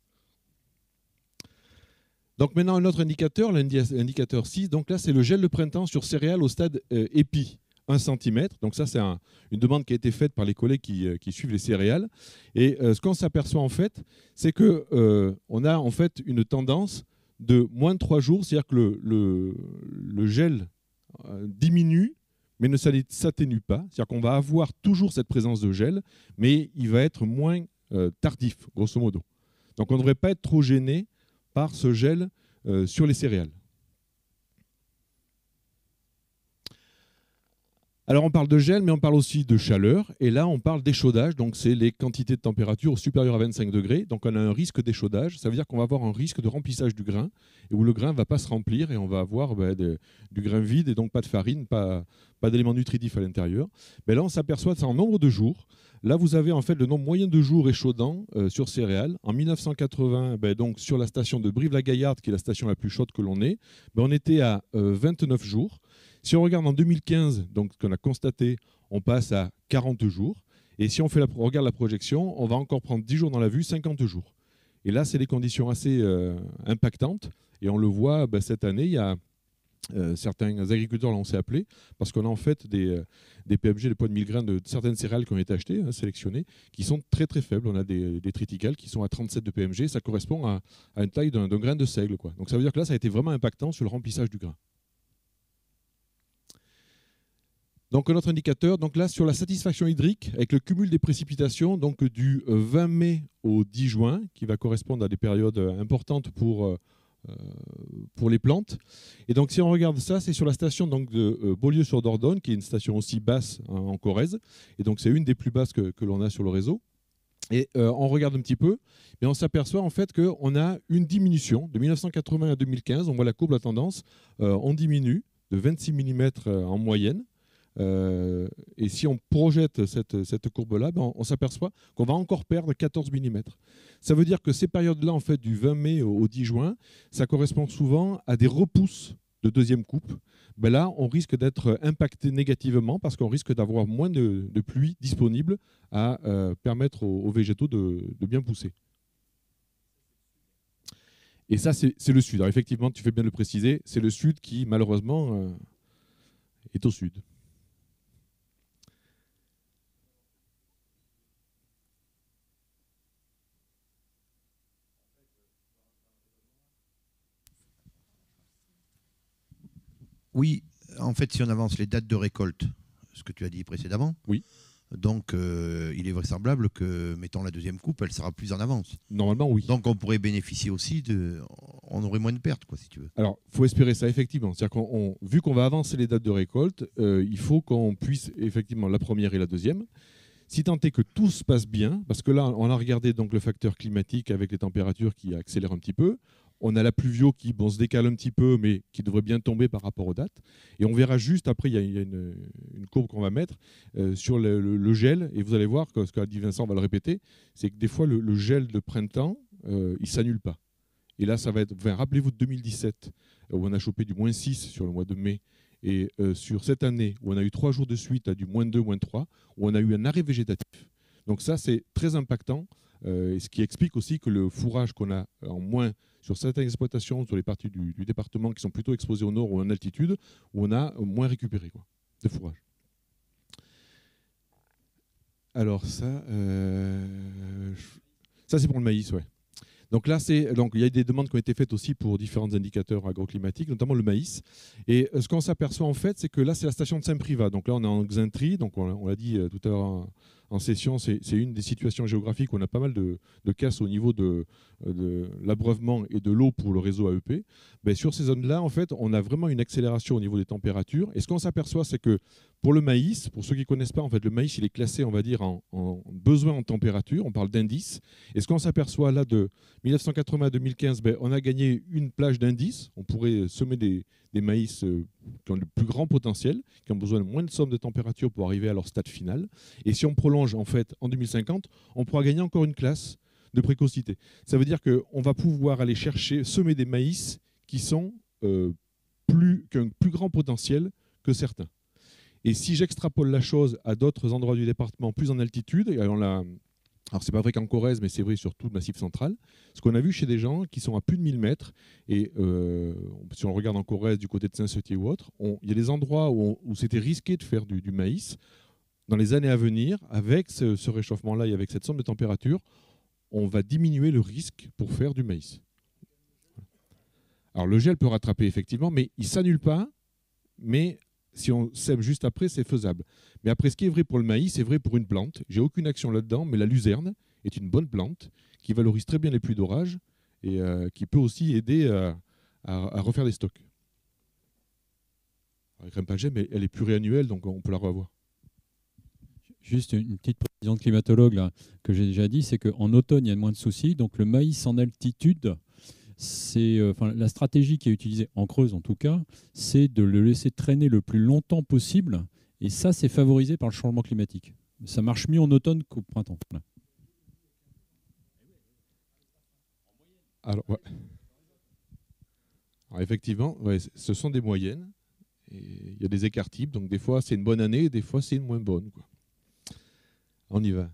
Donc maintenant, un autre indicateur, l'indicateur 6. Donc là, c'est le gel de printemps sur céréales au stade épi, 1 cm. Donc ça, c'est une demande qui a été faite par les collègues qui suivent les céréales. Et ce qu'on s'aperçoit, en fait, c'est qu'on a en fait une tendance de moins de 3 jours. C'est-à-dire que le gel diminue, mais ne s'atténue pas. C'est-à-dire qu'on va avoir toujours cette présence de gel, mais il va être moins tardif, grosso modo. Donc on ne devrait pas être trop gêné par ce gel sur les céréales. Alors on parle de gel, mais on parle aussi de chaleur. Et là, on parle d'échaudage. Donc c'est les quantités de température supérieures à 25 degrés. Donc on a un risque d'échaudage. Ça veut dire qu'on va avoir un risque de remplissage du grain, et où le grain ne va pas se remplir et on va avoir du grain vide et donc pas de farine, pas d'éléments nutritifs à l'intérieur. Mais là, on s'aperçoit que c'est en nombre de jours. Là, vous avez en fait le nombre moyen de jours échaudants sur céréales. En 1980, donc sur la station de Brive-la-Gaillarde, qui est la station la plus chaude que l'on ait, on était à 29 jours. Si on regarde en 2015, donc ce qu'on a constaté, on passe à 40 jours. Et si on regarde la projection, on va encore prendre 10 jours dans la vue, 50 jours. Et là, c'est des conditions assez impactantes. Et on le voit cette année, il y a certains agriculteurs l'ont appelé parce qu'on a en fait des PMG, des poids de 1000 grains de certaines céréales qui ont été achetées, sélectionnées, qui sont très très faibles. On a des triticales qui sont à 37 de PMG. Ça correspond à une taille d'un grain de seigle, quoi. Donc ça veut dire que là, ça a été vraiment impactant sur le remplissage du grain. Donc notre indicateur, donc là sur la satisfaction hydrique avec le cumul des précipitations, donc du 20 mai au 10 juin, qui va correspondre à des périodes importantes pour les plantes. Et donc si on regarde ça, c'est sur la station donc, de Beaulieu-sur-Dordogne, qui est une station aussi basse en Corrèze. Et donc c'est une des plus basses que l'on a sur le réseau. Et on regarde un petit peu, et on s'aperçoit en fait qu'on a une diminution de 1980 à 2015. On voit la courbe, la tendance, on diminue de 26 mm en moyenne. Et si on projette cette courbe-là, on s'aperçoit qu'on va encore perdre 14 mm. Ça veut dire que ces périodes-là, en fait, du 20 mai au 10 juin, ça correspond souvent à des repousses de deuxième coupe. Là, on risque d'être impacté négativement parce qu'on risque d'avoir moins de pluie disponible à permettre aux végétaux de bien pousser. Et ça, c'est le sud. Alors effectivement, tu fais bien de le préciser, c'est le sud qui, malheureusement, est au sud. Oui, en fait, si on avance les dates de récolte, ce que tu as dit précédemment, oui. Donc il est vraisemblable que, mettons, la deuxième coupe, elle sera plus en avance. Normalement, oui. Donc on pourrait bénéficier aussi on aurait moins de pertes, quoi, si tu veux. Alors, il faut espérer ça, effectivement. C'est-à-dire vu qu'on va avancer les dates de récolte, il faut qu'on puisse, effectivement, la première et la deuxième. Si tant est que tout se passe bien, parce que là, on a regardé donc, le facteur climatique avec les températures qui accélèrent un petit peu. On a la pluvio qui se décale un petit peu, mais qui devrait bien tomber par rapport aux dates. Et on verra juste, après, il y a une courbe qu'on va mettre sur le gel. Et vous allez voir, ce qu'a dit Vincent, on va le répéter, c'est que des fois, le gel de printemps, il ne s'annule pas. Et là, ça va être... rappelez-vous de 2017, où on a chopé du -6 sur le mois de mai. Et sur cette année, où on a eu 3 jours de suite à du -2, -3, où on a eu un arrêt végétatif. Donc ça, c'est très impactant. Et ce qui explique aussi que le fourrage qu'on a en moins sur certaines exploitations, sur les parties du département qui sont plutôt exposées au nord ou en altitude, où on a moins récupéré de fourrage. Alors ça c'est pour le maïs, ouais. Donc là, il y a des demandes qui ont été faites aussi pour différents indicateurs agroclimatiques, notamment le maïs. Et ce qu'on s'aperçoit en fait, c'est que là, c'est la station de Saint-Privat. Donc là, on est en Xintrie, donc on l'a dit tout à l'heure en session, c'est une des situations géographiques où on a pas mal de casse au niveau de l'abreuvement et de l'eau pour le réseau AEP. Sur ces zones-là, en fait, on a vraiment une accélération au niveau des températures. Et ce qu'on s'aperçoit, c'est que pour le maïs, pour ceux qui ne connaissent pas, en fait, le maïs, il est classé, on va dire, en besoin en température. On parle d'indice. Et ce qu'on s'aperçoit là, de 1980 à 2015, on a gagné une plage d'indice. On pourrait semer des maïs qui ont le plus grand potentiel, qui ont besoin de moins de somme de température pour arriver à leur stade final. Et si on prolonge, en fait, en 2050, on pourra gagner encore une classe de précocité. Ça veut dire qu'on va pouvoir aller semer des maïs qui sont qui ont un plus grand potentiel que certains. Et si j'extrapole la chose à d'autres endroits du département plus en altitude, alors c'est pas vrai qu'en Corrèze, mais c'est vrai sur tout le massif central, ce qu'on a vu chez des gens qui sont à plus de 1000 mètres, et si on regarde en Corrèze du côté de Saint-Setier ou autre, il y a des endroits où c'était risqué de faire du maïs. Dans les années à venir, avec ce réchauffement-là et avec cette somme de température, on va diminuer le risque pour faire du maïs. Alors le gel peut rattraper effectivement, mais il ne s'annule pas, mais si on sème juste après, c'est faisable. Mais après, ce qui est vrai pour le maïs, c'est vrai pour une plante. J'ai aucune action là-dedans, mais la luzerne est une bonne plante qui valorise très bien les pluies d'orage et qui peut aussi aider à refaire des stocks. Elle grimpe pas le gel, mais elle est pluriannuelle, donc on peut la revoir. Juste une petite précision de climatologue là, que j'ai déjà dit, c'est qu'en automne, il y a moins de soucis. Donc le maïs en altitude, la stratégie qui est utilisée en Creuse en tout cas, c'est de le laisser traîner le plus longtemps possible. Et ça, c'est favorisé par le changement climatique. Ça marche mieux en automne qu'au printemps. Voilà. Alors, ouais. Alors, effectivement, ouais, ce sont des moyennes. Il y a des écarts types, donc des fois c'est une bonne année, des fois c'est une moins bonne, quoi. On y va.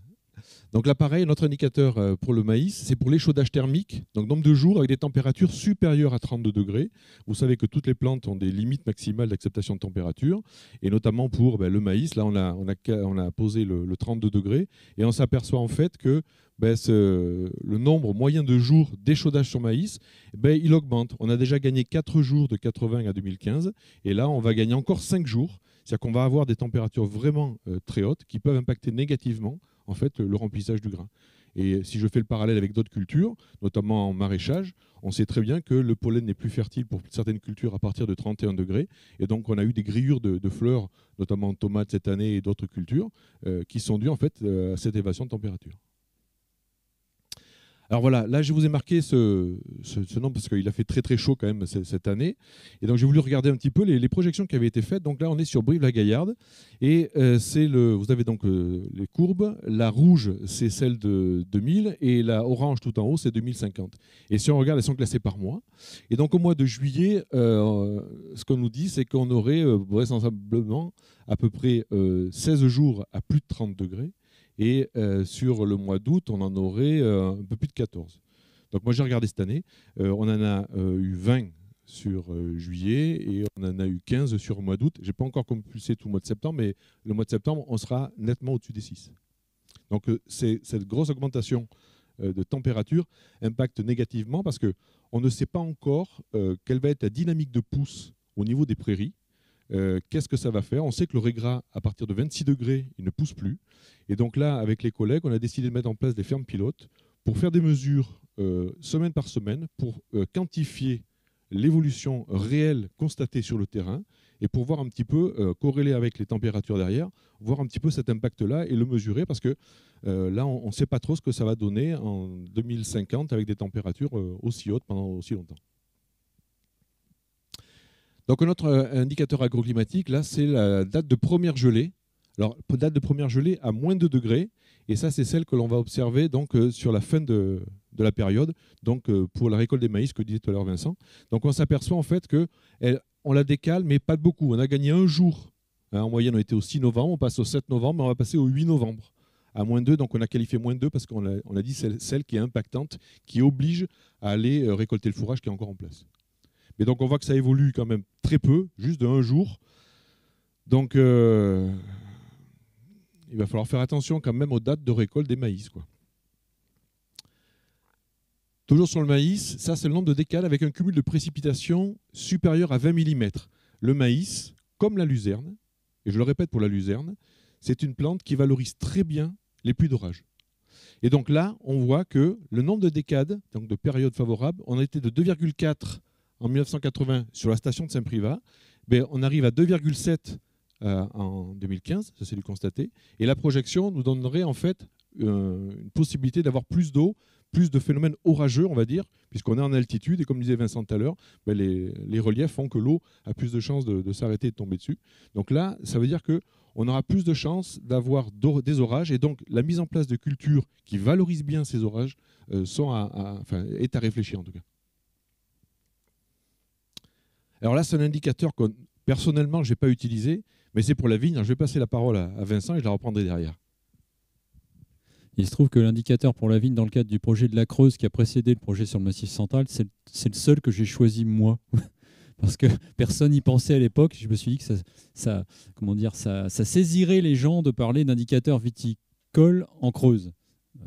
Donc là, pareil, notre indicateur pour le maïs, c'est pour l'échaudage thermique, donc nombre de jours avec des températures supérieures à 32 degrés. Vous savez que toutes les plantes ont des limites maximales d'acceptation de température, et notamment pour le maïs, là on a posé le 32 degrés, et on s'aperçoit en fait que le nombre moyen de jours d'échaudage sur maïs, il augmente. On a déjà gagné 4 jours de 80 à 2015, et là on va gagner encore 5 jours. C'est-à-dire qu'on va avoir des températures vraiment très hautes qui peuvent impacter négativement en fait, le remplissage du grain. Et si je fais le parallèle avec d'autres cultures, notamment en maraîchage, on sait très bien que le pollen n'est plus fertile pour certaines cultures à partir de 31 degrés. Et donc, on a eu des grillures de fleurs, notamment en tomates cette année et d'autres cultures, qui sont dues en fait, à cette élévation de température. Alors voilà, là je vous ai marqué ce nombre parce qu'il a fait très très chaud quand même cette année. Et donc j'ai voulu regarder un petit peu les projections qui avaient été faites. Donc là on est sur Brive-la-Gaillarde et vous avez donc les courbes. La rouge c'est celle de 2000 et la orange tout en haut c'est 2050. Et si on regarde, elles sont classées par mois. Et donc au mois de juillet, ce qu'on nous dit c'est qu'on aurait vraisemblablement à peu près 16 jours à plus de 30 degrés. Et sur le mois d'août, on en aurait un peu plus de 14. Donc moi, j'ai regardé cette année. On en a eu 20 sur juillet et on en a eu 15 sur le mois d'août. Je n'ai pas encore compulsé tout le mois de septembre, mais le mois de septembre, on sera nettement au-dessus des 6. Donc cette grosse augmentation de température impacte négativement parce qu'on ne sait pas encore quelle va être la dynamique de pousse au niveau des prairies. Qu'est-ce que ça va faire? On sait que le régras, à partir de 26 degrés, il ne pousse plus. Et donc là, avec les collègues, on a décidé de mettre en place des fermes pilotes pour faire des mesures semaine par semaine, pour quantifier l'évolution réelle constatée sur le terrain et pour voir un petit peu, corréler avec les températures derrière, voir un petit peu cet impact-là et le mesurer parce que là, on ne sait pas trop ce que ça va donner en 2050 avec des températures aussi hautes pendant aussi longtemps. Donc notre indicateur agroclimatique, là, c'est la date de première gelée. Alors, date de première gelée à moins 2 degrés. Et ça, c'est celle que l'on va observer donc, sur la fin de la période, donc pour la récolte des maïs, que disait tout à l'heure Vincent. Donc on s'aperçoit en fait qu'on la décale, mais pas de beaucoup. On a gagné un jour. En moyenne, on était au 6 novembre, on passe au 7 novembre, mais on va passer au 8 novembre. À moins 2, donc on a qualifié moins 2 parce qu'on a dit celle qui est impactante, qui oblige à aller récolter le fourrage qui est encore en place. Mais donc on voit que ça évolue quand même très peu, juste de un jour. Donc il va falloir faire attention quand même aux dates de récolte des maïs, quoi. Toujours sur le maïs, ça c'est le nombre de décales avec un cumul de précipitations supérieur à 20 mm. Le maïs, comme la luzerne, et je le répète pour la luzerne, c'est une plante qui valorise très bien les pluies d'orage. Et donc là, on voit que le nombre de décades, donc de périodes favorables, on a été de 2,4 en 1980 sur la station de Saint-Privat, on arrive à 2,7 en 2015, ça c'est du constaté, et la projection nous donnerait en fait une possibilité d'avoir plus d'eau, plus de phénomènes orageux, on va dire, puisqu'on est en altitude, et comme disait Vincent tout à l'heure, les reliefs font que l'eau a plus de chances de s'arrêter et de tomber dessus. Donc là, ça veut dire qu'on aura plus de chances d'avoir des orages, et donc la mise en place de cultures qui valorisent bien ces orages est à réfléchir en tout cas. Alors là, c'est un indicateur que personnellement, je n'ai pas utilisé, mais c'est pour la vigne. Alors, je vais passer la parole à Vincent et je la reprendrai derrière. Il se trouve que l'indicateur pour la vigne dans le cadre du projet de la Creuse qui a précédé le projet sur le Massif central, c'est le seul que j'ai choisi moi. Parce que personne n'y pensait à l'époque. Je me suis dit que ça saisirait les gens de parler d'indicateurs viticoles en Creuse.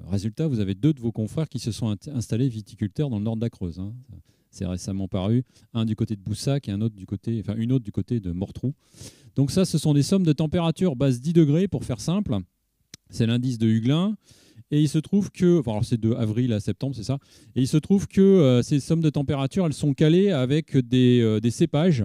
Résultat, vous avez 2 de vos confrères qui se sont installés viticulteurs dans le nord de la Creuse. C'est récemment paru, un du côté de Boussac et une autre du côté de Mortrou. Donc ça, ce sont des sommes de température base 10 degrés pour faire simple. C'est l'indice de Huglin. Et il se trouve que, alors c'est de avril à septembre, c'est ça. Et il se trouve que ces sommes de température, elles sont calées avec des cépages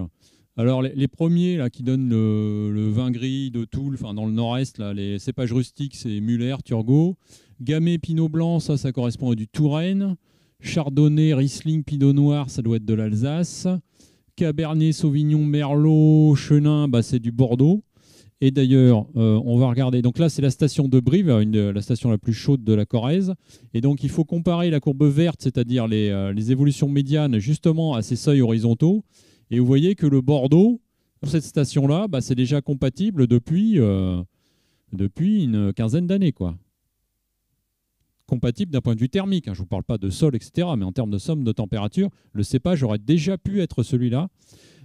Alors, les premiers là, qui donnent le vin gris de Toul, enfin, dans le nord-est, là, les cépages rustiques, c'est Muller, Turgot. Gamay, Pinot Blanc, ça correspond à du Touraine. Chardonnay, Riesling, Pinot Noir, ça doit être de l'Alsace. Cabernet, Sauvignon, Merlot, Chenin, c'est du Bordeaux. Et d'ailleurs, on va regarder. Donc là, c'est la station de Brive, la station la plus chaude de la Corrèze. Et donc, il faut comparer la courbe verte, c'est-à-dire les évolutions médianes, justement à ces seuils horizontaux. Et vous voyez que le Bordeaux, pour cette station-là, c'est déjà compatible depuis une quinzaine d'années, quoi. Compatible d'un point de vue thermique. Je ne vous parle pas de sol, etc. Mais en termes de somme de température, le cépage aurait déjà pu être celui-là.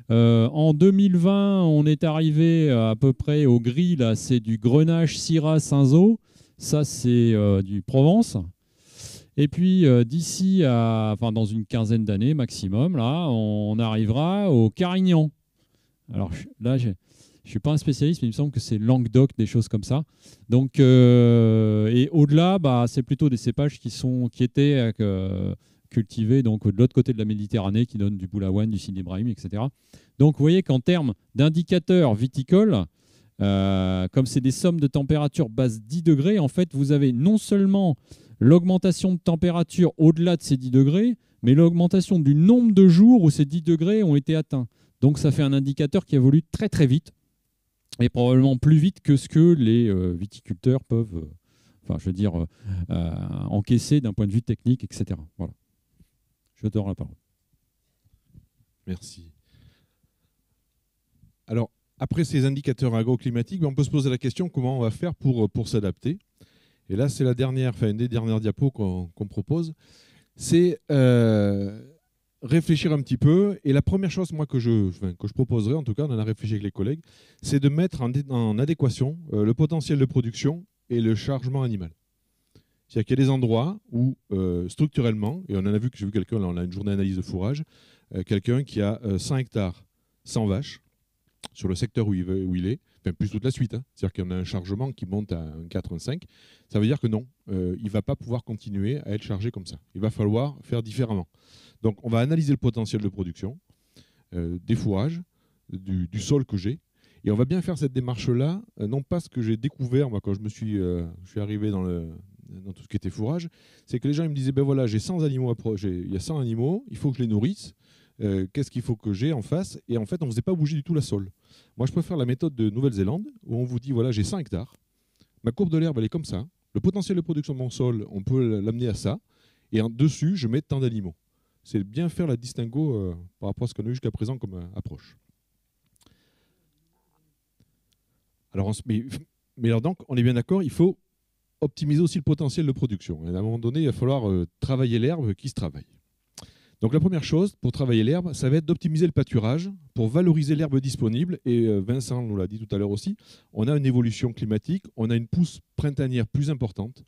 En 2020, on est arrivé à peu près au gris. Là, c'est du Grenache, Syrah, Cinsault. Ça, c'est du Provence. Et puis, d'ici dans une quinzaine d'années maximum, là, on arrivera au Carignan. Alors là, je ne suis pas un spécialiste, mais il me semble que c'est Languedoc, des choses comme ça. Donc, et au-delà, c'est plutôt des cépages qui étaient cultivés donc, de l'autre côté de la Méditerranée, qui donnent du Boulaouane, du Sidi Ibrahim, etc. Donc, vous voyez qu'en termes d'indicateurs viticoles, comme c'est des sommes de température basse 10 degrés, en fait, vous avez non seulement l'augmentation de température au-delà de ces 10 degrés, mais l'augmentation du nombre de jours où ces 10 degrés ont été atteints. Donc ça fait un indicateur qui évolue très très vite, et probablement plus vite que ce que les viticulteurs peuvent encaisser d'un point de vue technique, etc. Voilà. Je te rends la parole. Merci. Alors, après ces indicateurs agroclimatiques, on peut se poser la question comment on va faire pour s'adapter. Et là, c'est une des dernières diapos qu'on propose. C'est réfléchir un petit peu. Et la première chose, moi, que je proposerais, en tout cas, on en a réfléchi avec les collègues, c'est de mettre en adéquation le potentiel de production et le chargement animal. C'est-à-dire qu'il y a des endroits où, structurellement, et j'ai vu quelqu'un, là, on a une journée d'analyse de fourrage, quelqu'un qui a 100 hectares sans vaches sur le secteur où il est, enfin plus toute la suite, hein. C'est-à-dire qu'il y en a un chargement qui monte à un 4, un 5, ça veut dire que non, il ne va pas pouvoir continuer à être chargé comme ça. Il va falloir faire différemment. Donc on va analyser le potentiel de production, des fourrages, du sol que j'ai, et on va bien faire cette démarche-là, non pas ce que j'ai découvert moi quand je suis arrivé dans tout ce qui était fourrage, c'est que les gens ils me disaient, ben voilà, j'ai 100 animaux, il y a 100 animaux, il faut que je les nourrisse. Qu'est-ce qu'il faut que j'ai en face? Et en fait, on ne faisait pas bouger du tout la sole. Moi, je préfère la méthode de Nouvelle-Zélande, où on vous dit, voilà, j'ai 100 hectares, ma courbe de l'herbe, elle est comme ça, le potentiel de production de mon sol, on peut l'amener à ça, et en dessus, je mets tant d'animaux. C'est bien faire la distinguo par rapport à ce qu'on a eu jusqu'à présent comme approche. Alors, donc, on est bien d'accord, il faut optimiser aussi le potentiel de production. Et à un moment donné, il va falloir travailler l'herbe qui se travaille. Donc la première chose pour travailler l'herbe, ça va être d'optimiser le pâturage pour valoriser l'herbe disponible. Et Vincent nous l'a dit tout à l'heure aussi, on a une évolution climatique, on a une pousse printanière plus importante.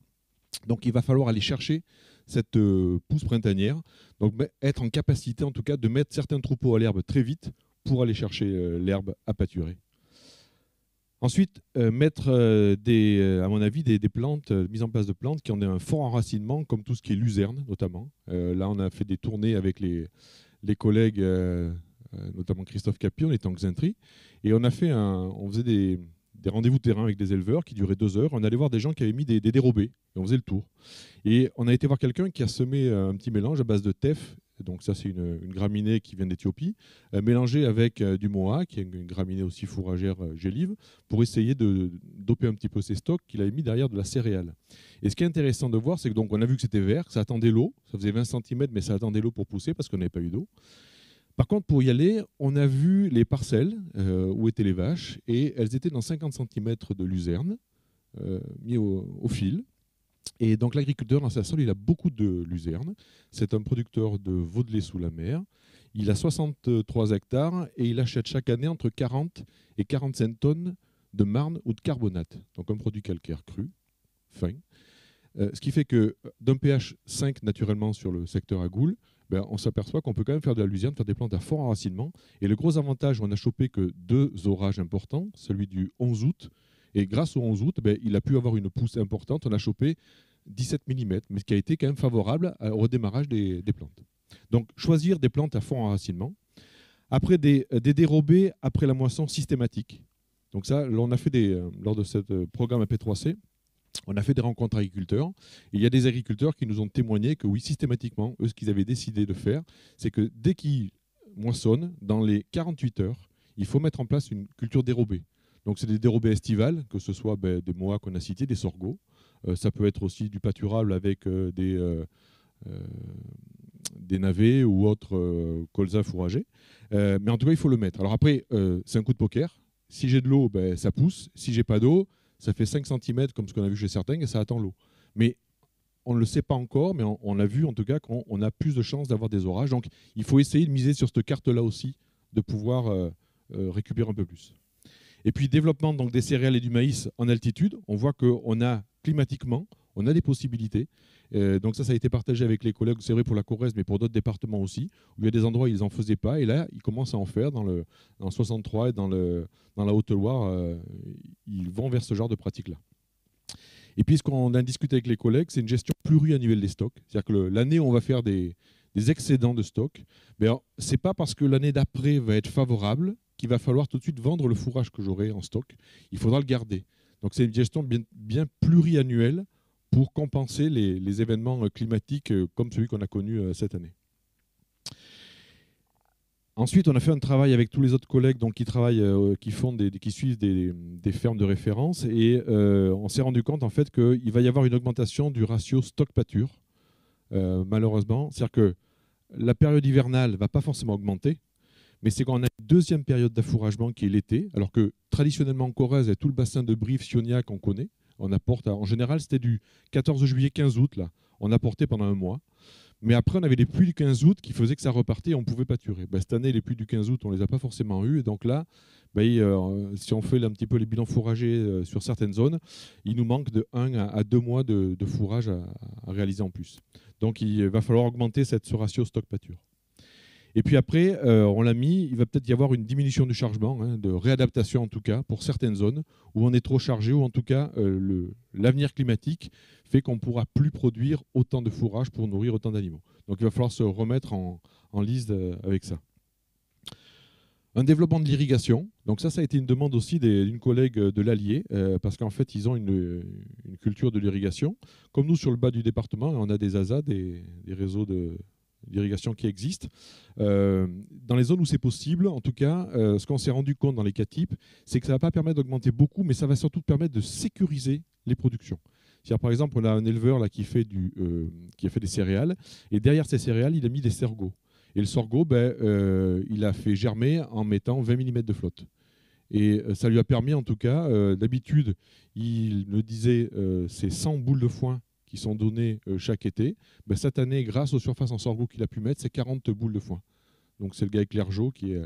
Donc il va falloir aller chercher cette pousse printanière, donc être en capacité en tout cas de mettre certains troupeaux à l'herbe très vite pour aller chercher l'herbe à pâturer. Ensuite, mettre, à mon avis, des plantes, mise en place de plantes qui ont un fort enracinement, comme tout ce qui est luzerne, notamment. Là, on a fait des tournées avec les collègues, notamment Christophe Capi, on était en Xintri, et on faisait des rendez-vous terrain avec des éleveurs qui duraient 2 heures. On allait voir des gens qui avaient mis des dérobés, et on faisait le tour. Et on a été voir quelqu'un qui a semé un petit mélange à base de teff. Donc ça, c'est une graminée qui vient d'Éthiopie, mélangée avec du moa, qui est une graminée aussi fourragère gélive, pour essayer de doper un petit peu ses stocks qu'il avait mis derrière de la céréale. Et ce qui est intéressant de voir, c'est que donc on a vu que c'était vert, que ça attendait l'eau, ça faisait 20 cm, mais ça attendait l'eau pour pousser parce qu'on n'avait pas eu d'eau. Par contre, pour y aller, on a vu les parcelles où étaient les vaches, et elles étaient dans 50 cm de luzerne, mis au fil. Et donc l'agriculteur, dans sa sol, il a beaucoup de luzerne. C'est un producteur de Vaudelet sous la mer. Il a 63 hectares et il achète chaque année entre 40 et 45 tonnes de marne ou de carbonate. Donc un produit calcaire cru, fin. Ce qui fait que d'un pH 5 naturellement sur le secteur à Goul, on s'aperçoit qu'on peut quand même faire de la luzerne, faire des plantes à fort enracinement. Et le gros avantage, on n'a chopé que 2 orages importants, celui du 11 août. Et grâce au 11 août, il a pu avoir une pousse importante. On a chopé 17 mm, mais ce qui a été quand même favorable au redémarrage des plantes. Donc, choisir des plantes à fort enracinement. Après, des dérobés après la moisson systématique. Donc ça, là, on a fait lors de ce programme AP3C, on a fait des rencontres agriculteurs. Et il y a des agriculteurs qui nous ont témoigné que oui, systématiquement, eux, ce qu'ils avaient décidé de faire, c'est que dès qu'ils moissonnent, dans les 48 heures, il faut mettre en place une culture dérobée. Donc c'est des dérobés estivales, que ce soit des moas qu'on a cités, des sorgho. Ça peut être aussi du pâturable avec des navets ou autres colzas fourragés. Mais en tout cas, il faut le mettre. Alors après, c'est un coup de poker. Si j'ai de l'eau, ça pousse. Si j'ai pas d'eau, ça fait 5 cm comme ce qu'on a vu chez certains et ça attend l'eau. Mais on ne le sait pas encore, mais on a vu en tout cas qu'on a plus de chances d'avoir des orages. Donc il faut essayer de miser sur cette carte-là aussi, de pouvoir récupérer un peu plus. Et puis développement donc, des céréales et du maïs en altitude, on voit qu'on a climatiquement, on a des possibilités. Donc ça a été partagé avec les collègues, c'est vrai pour la Corrèze, mais pour d'autres départements aussi, où il y a des endroits où ils n'en faisaient pas, et là, ils commencent à en faire dans 63 et dans la Haute-Loire, ils vont vers ce genre de pratique-là. Et puis ce qu'on a discuté avec les collègues, c'est une gestion pluriannuelle des stocks. C'est-à-dire que l'année où on va faire des excédents de stock, ce n'est pas parce que l'année d'après va être favorable qu'il va falloir tout de suite vendre le fourrage que j'aurai en stock. Il faudra le garder. Donc c'est une gestion bien pluriannuelle pour compenser les événements climatiques comme celui qu'on a connu cette année. Ensuite, on a fait un travail avec tous les autres collègues donc, qui suivent des fermes de référence et on s'est rendu compte en fait qu'il va y avoir une augmentation du ratio stock-pâture, malheureusement. C'est-à-dire que la période hivernale ne va pas forcément augmenter, mais c'est quand on a une deuxième période d'affouragement qui est l'été, alors que traditionnellement en Corrèze, il y a tout le bassin de Brive, Siognac, on connaît. On apporte, en général, c'était du 14 juillet, 15 août, là. On apportait pendant un mois. Mais après, on avait les pluies du 15 août qui faisaient que ça repartait et on pouvait pâturer. Cette année, les pluies du 15 août, on ne les a pas forcément eues. Et donc là, si on fait un petit peu les bilans fourragers sur certaines zones, il nous manque de 1 à 2 mois de fourrage à réaliser en plus. Donc il va falloir augmenter ce ratio stock-pâture. Et puis après, on l'a mis, il va peut-être y avoir une diminution du chargement, de réadaptation en tout cas, pour certaines zones où on est trop chargé, ou en tout cas l'avenir climatique fait qu'on ne pourra plus produire autant de fourrage pour nourrir autant d'animaux. Donc il va falloir se remettre en liste avec ça. Un développement de l'irrigation. Donc ça a été une demande aussi d'une collègue de l'Allier, parce qu'en fait, ils ont une culture de l'irrigation. Comme nous, sur le bas du département, on a des ASA, des réseaux d'irrigation qui existent. Dans les zones où c'est possible, en tout cas, ce qu'on s'est rendu compte dans les cas types, c'est que ça ne va pas permettre d'augmenter beaucoup, mais ça va surtout permettre de sécuriser les productions. C'est-à-dire, par exemple, on a un éleveur là, qui a fait des céréales, et derrière ces céréales, il a mis des sorgho. Et le sorgho, il a fait germer en mettant 20 mm de flotte. Et ça lui a permis, en tout cas, d'habitude, il me disait, c'est 100 boules de foin qui sont données chaque été. Cette année, grâce aux surfaces en sorgho qu'il a pu mettre, c'est 40 boules de foin. Donc c'est le gars avec l'Ergeau qui est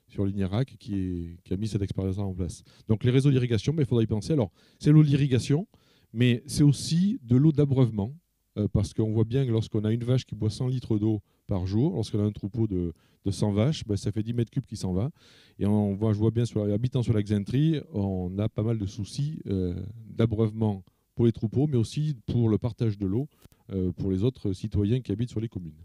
sur l'Ignerac qui a mis cette expérience en place. Donc les réseaux d'irrigation, il faudra y penser. Alors c'est l'eau d'irrigation, mais c'est aussi de l'eau d'abreuvement, parce qu'on voit bien que lorsqu'on a une vache qui boit 100 litres d'eau par jour, lorsqu'on a un troupeau de 100 vaches, ça fait 10 mètres cubes qui s'en va. Et je vois bien, habitant sur la Xaintrie, on a pas mal de soucis d'abreuvement pour les troupeaux, mais aussi pour le partage de l'eau pour les autres citoyens qui habitent sur les communes.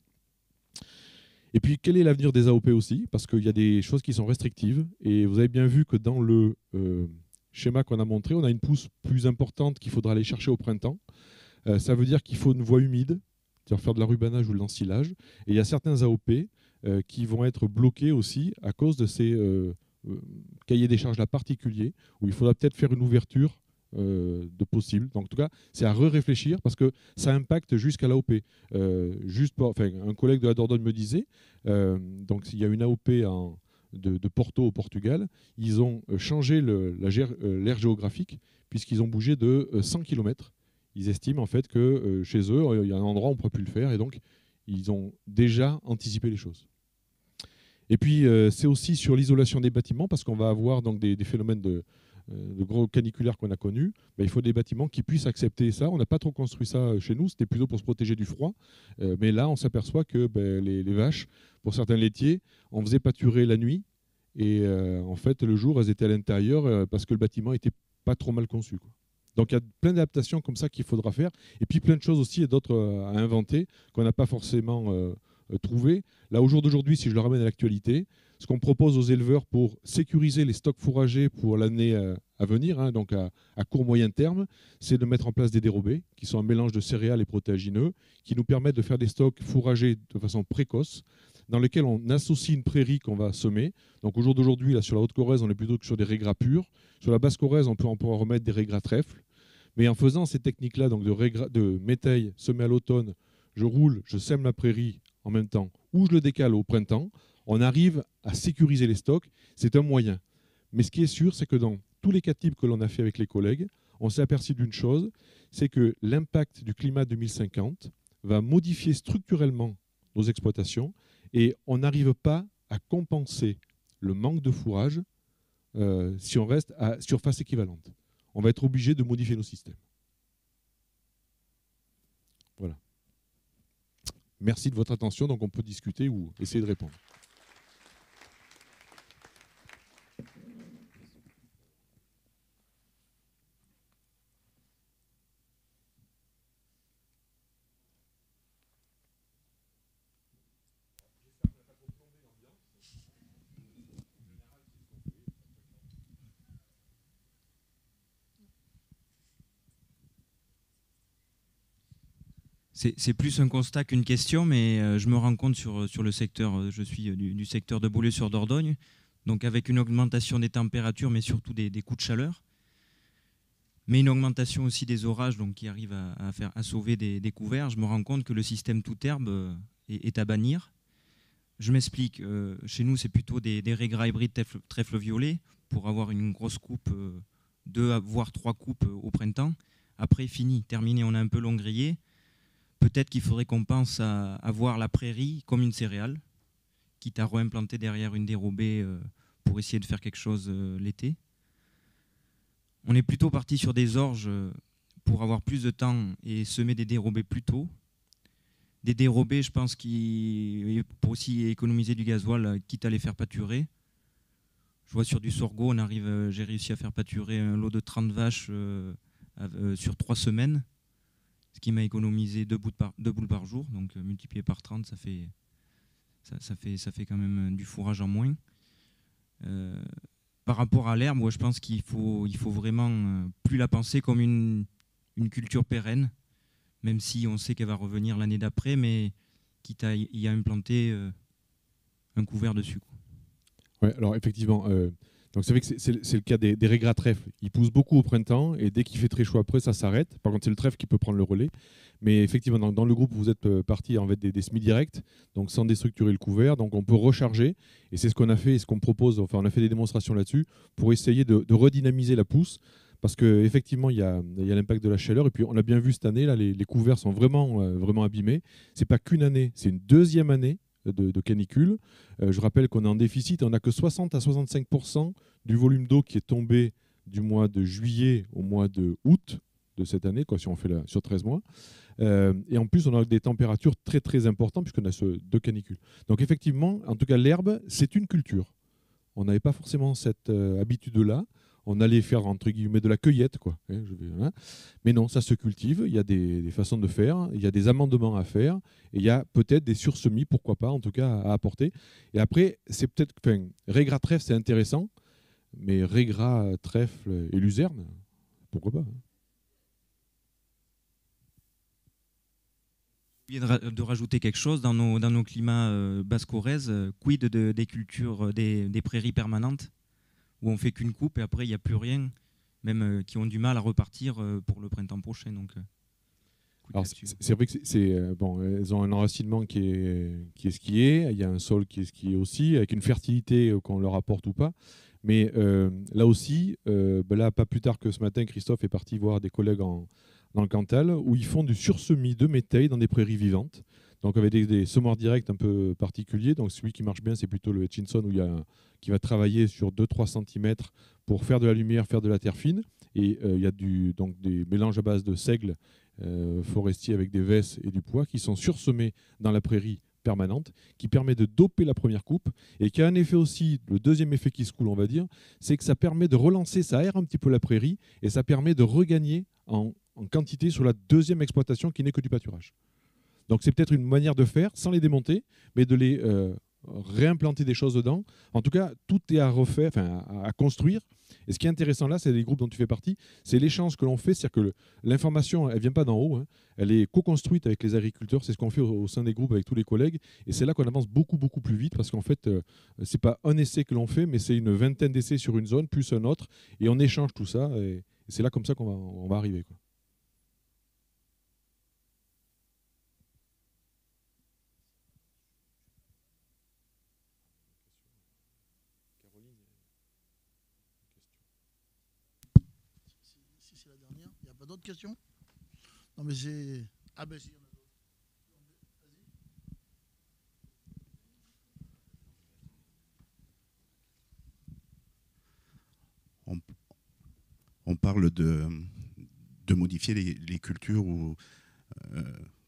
Et puis, quel est l'avenir des AOP aussi? Parce qu'il y a des choses qui sont restrictives. Et vous avez bien vu que dans le schéma qu'on a montré, on a une pousse plus importante qu'il faudra aller chercher au printemps. Ça veut dire qu'il faut une voie humide, c'est-à-dire faire de la rubanage ou de l'ensilage. Et il y a certains AOP qui vont être bloqués aussi à cause de ces cahiers des charges là particuliers, où il faudra peut-être faire une ouverture de possible. Donc, en tout cas, c'est à réfléchir parce que ça impacte jusqu'à l'AOP. Un collègue de la Dordogne me disait, donc il y a une AOP de Porto au Portugal, ils ont changé l'aire géographique puisqu'ils ont bougé de 100 km. Ils estiment en fait que chez eux, il y a un endroit où on ne pourra plus le faire et donc ils ont déjà anticipé les choses. Et puis, c'est aussi sur l'isolation des bâtiments parce qu'on va avoir donc, des phénomènes de gros caniculaires qu'on a connus. Il faut des bâtiments qui puissent accepter ça. On n'a pas trop construit ça chez nous, c'était plutôt pour se protéger du froid. Mais là, on s'aperçoit que les vaches, pour certains laitiers, on faisait pâturer la nuit. Et en fait, le jour, elles étaient à l'intérieur parce que le bâtiment n'était pas trop mal conçu, quoi. Donc il y a plein d'adaptations comme ça qu'il faudra faire. Et puis plein de choses aussi et d'autres à inventer qu'on n'a pas forcément trouvées. Là, au jour d'aujourd'hui, si je le ramène à l'actualité, ce qu'on propose aux éleveurs pour sécuriser les stocks fourragers pour l'année à venir, hein, donc à court moyen terme, c'est de mettre en place des dérobés qui sont un mélange de céréales et protéagineux qui nous permettent de faire des stocks fourragés de façon précoce dans lesquels on associe une prairie qu'on va semer. Donc au jour d'aujourd'hui, là, sur la Haute-Corrèze, on est plutôt que sur des raies purs. Sur la Basse-Corrèze, on peut remettre des raies trèfle. Mais en faisant ces techniques-là, donc de métail semé à l'automne, je roule, je sème la prairie en même temps, ou je le décale au printemps, on arrive à sécuriser les stocks. C'est un moyen. Mais ce qui est sûr, c'est que dans tous les cas types que l'on a fait avec les collègues, on s'est aperçu d'une chose, c'est que l'impact du climat 2050 va modifier structurellement nos exploitations et on n'arrive pas à compenser le manque de fourrage si on reste à surface équivalente. On va être obligé de modifier nos systèmes. Voilà. Merci de votre attention. Donc on peut discuter ou essayer de répondre. C'est plus un constat qu'une question, mais je me rends compte sur le secteur, je suis du secteur de Beaulieu-sur-Dordogne, donc avec une augmentation des températures, mais surtout des coups de chaleur, mais une augmentation aussi des orages donc, qui arrivent à sauver des couverts. Je me rends compte que le système toute herbe est à bannir. Je m'explique, chez nous c'est plutôt des raies hybrides trèfle violet pour avoir une grosse coupe, 2 voire 3 coupes au printemps. Après, fini, terminé, on a un peu long grillé. Peut-être qu'il faudrait qu'on pense à avoir la prairie comme une céréale, quitte à reimplanter derrière une dérobée pour essayer de faire quelque chose l'été. On est plutôt parti sur des orges pour avoir plus de temps et semer des dérobés plus tôt. Des dérobés, je pense, pour aussi économiser du gasoil, quitte à les faire pâturer. Je vois sur du sorgho, j'ai réussi à faire pâturer un lot de 30 vaches sur 3 semaines. Ce qui m'a économisé 2 boules par jour, donc multiplié par 30, ça fait quand même du fourrage en moins. Par rapport à l'herbe, je pense qu'il faut vraiment plus la penser comme une culture pérenne, même si on sait qu'elle va revenir l'année d'après, mais quitte à y implanter un couvert dessus. Ouais, alors effectivement, donc c'est vrai que c'est le cas des raies trèfle. Ils poussent beaucoup au printemps et dès qu'il fait très chaud après, ça s'arrête. Par contre, c'est le trèfle qui peut prendre le relais. Mais effectivement, dans le groupe, vous êtes parti en fait des semis directs, donc sans déstructurer le couvert. Donc on peut recharger. Et c'est ce qu'on a fait et ce qu'on propose. Enfin, on a fait des démonstrations là-dessus pour essayer de redynamiser la pousse. Parce qu'effectivement, il y a l'impact de la chaleur. Et puis, on a bien vu cette année, là, les couverts sont vraiment abîmés. Ce n'est pas qu'une année, c'est une deuxième année de canicule. Je rappelle qu'on est en déficit. On n'a que 60 à 65% du volume d'eau qui est tombé du mois de juillet au mois de août de cette année, quoi, si on fait sur 13 mois. Et en plus, on a des températures très, très importantes puisqu'on a deux canicules. Donc, effectivement, en tout cas, l'herbe, c'est une culture. On n'avait pas forcément cette habitude-là. On allait faire, entre guillemets, de la cueillette, quoi. Mais non, ça se cultive, il y a des façons de faire, il y a des amendements à faire, et il y a peut-être des sursemis, pourquoi pas, en tout cas, à apporter. Et après, c'est peut-être, raies trèfle, c'est intéressant, mais raies trèfle et luzerne, pourquoi pas. De rajouter quelque chose dans nos climats basse-corrèze, quid des cultures, des prairies permanentes où on fait qu'une coupe et après il n'y a plus rien, même qui ont du mal à repartir pour le printemps prochain. Donc, alors c'est vrai que bon, elles ont un enracinement qui est ce qui est, il y a un sol qui est ce qui est aussi, avec une fertilité qu'on leur apporte ou pas. Mais là aussi, là, pas plus tard que ce matin, Christophe est parti voir des collègues dans le Cantal où ils font du sursemis de métail dans des prairies vivantes. Donc avec des semoirs directs un peu particuliers. Donc celui qui marche bien, c'est plutôt le Hutchinson qui va travailler sur 2-3 cm pour faire de la lumière, faire de la terre fine. Et il y a donc des mélanges à base de seigle forestier avec des vesses et du pois qui sont sursemés dans la prairie permanente, qui permet de doper la première coupe et qui a un effet aussi, le deuxième effet qui se coule, on va dire, c'est que ça permet de relancer, ça aère un petit peu la prairie et ça permet de regagner en quantité sur la deuxième exploitation qui n'est que du pâturage. Donc c'est peut-être une manière de faire sans les démonter, mais de les réimplanter des choses dedans. En tout cas, tout est à refaire, enfin à construire. Et ce qui est intéressant là, c'est les groupes dont tu fais partie, c'est l'échange que l'on fait, c'est-à-dire que l'information, elle vient pas d'en haut, hein, elle est co-construite avec les agriculteurs, c'est ce qu'on fait au sein des groupes avec tous les collègues, et c'est là qu'on avance beaucoup plus vite, parce qu'en fait, c'est pas un essai que l'on fait, mais c'est une vingtaine d'essais sur une zone, plus un autre, et on échange tout ça, et c'est là comme ça qu'on va arriver, quoi. C'est la dernière. Il n'y a pas d'autres questions? Non, mais c'est. Ah, ben si, il y en a d'autres. Vas-y. On parle de modifier les cultures,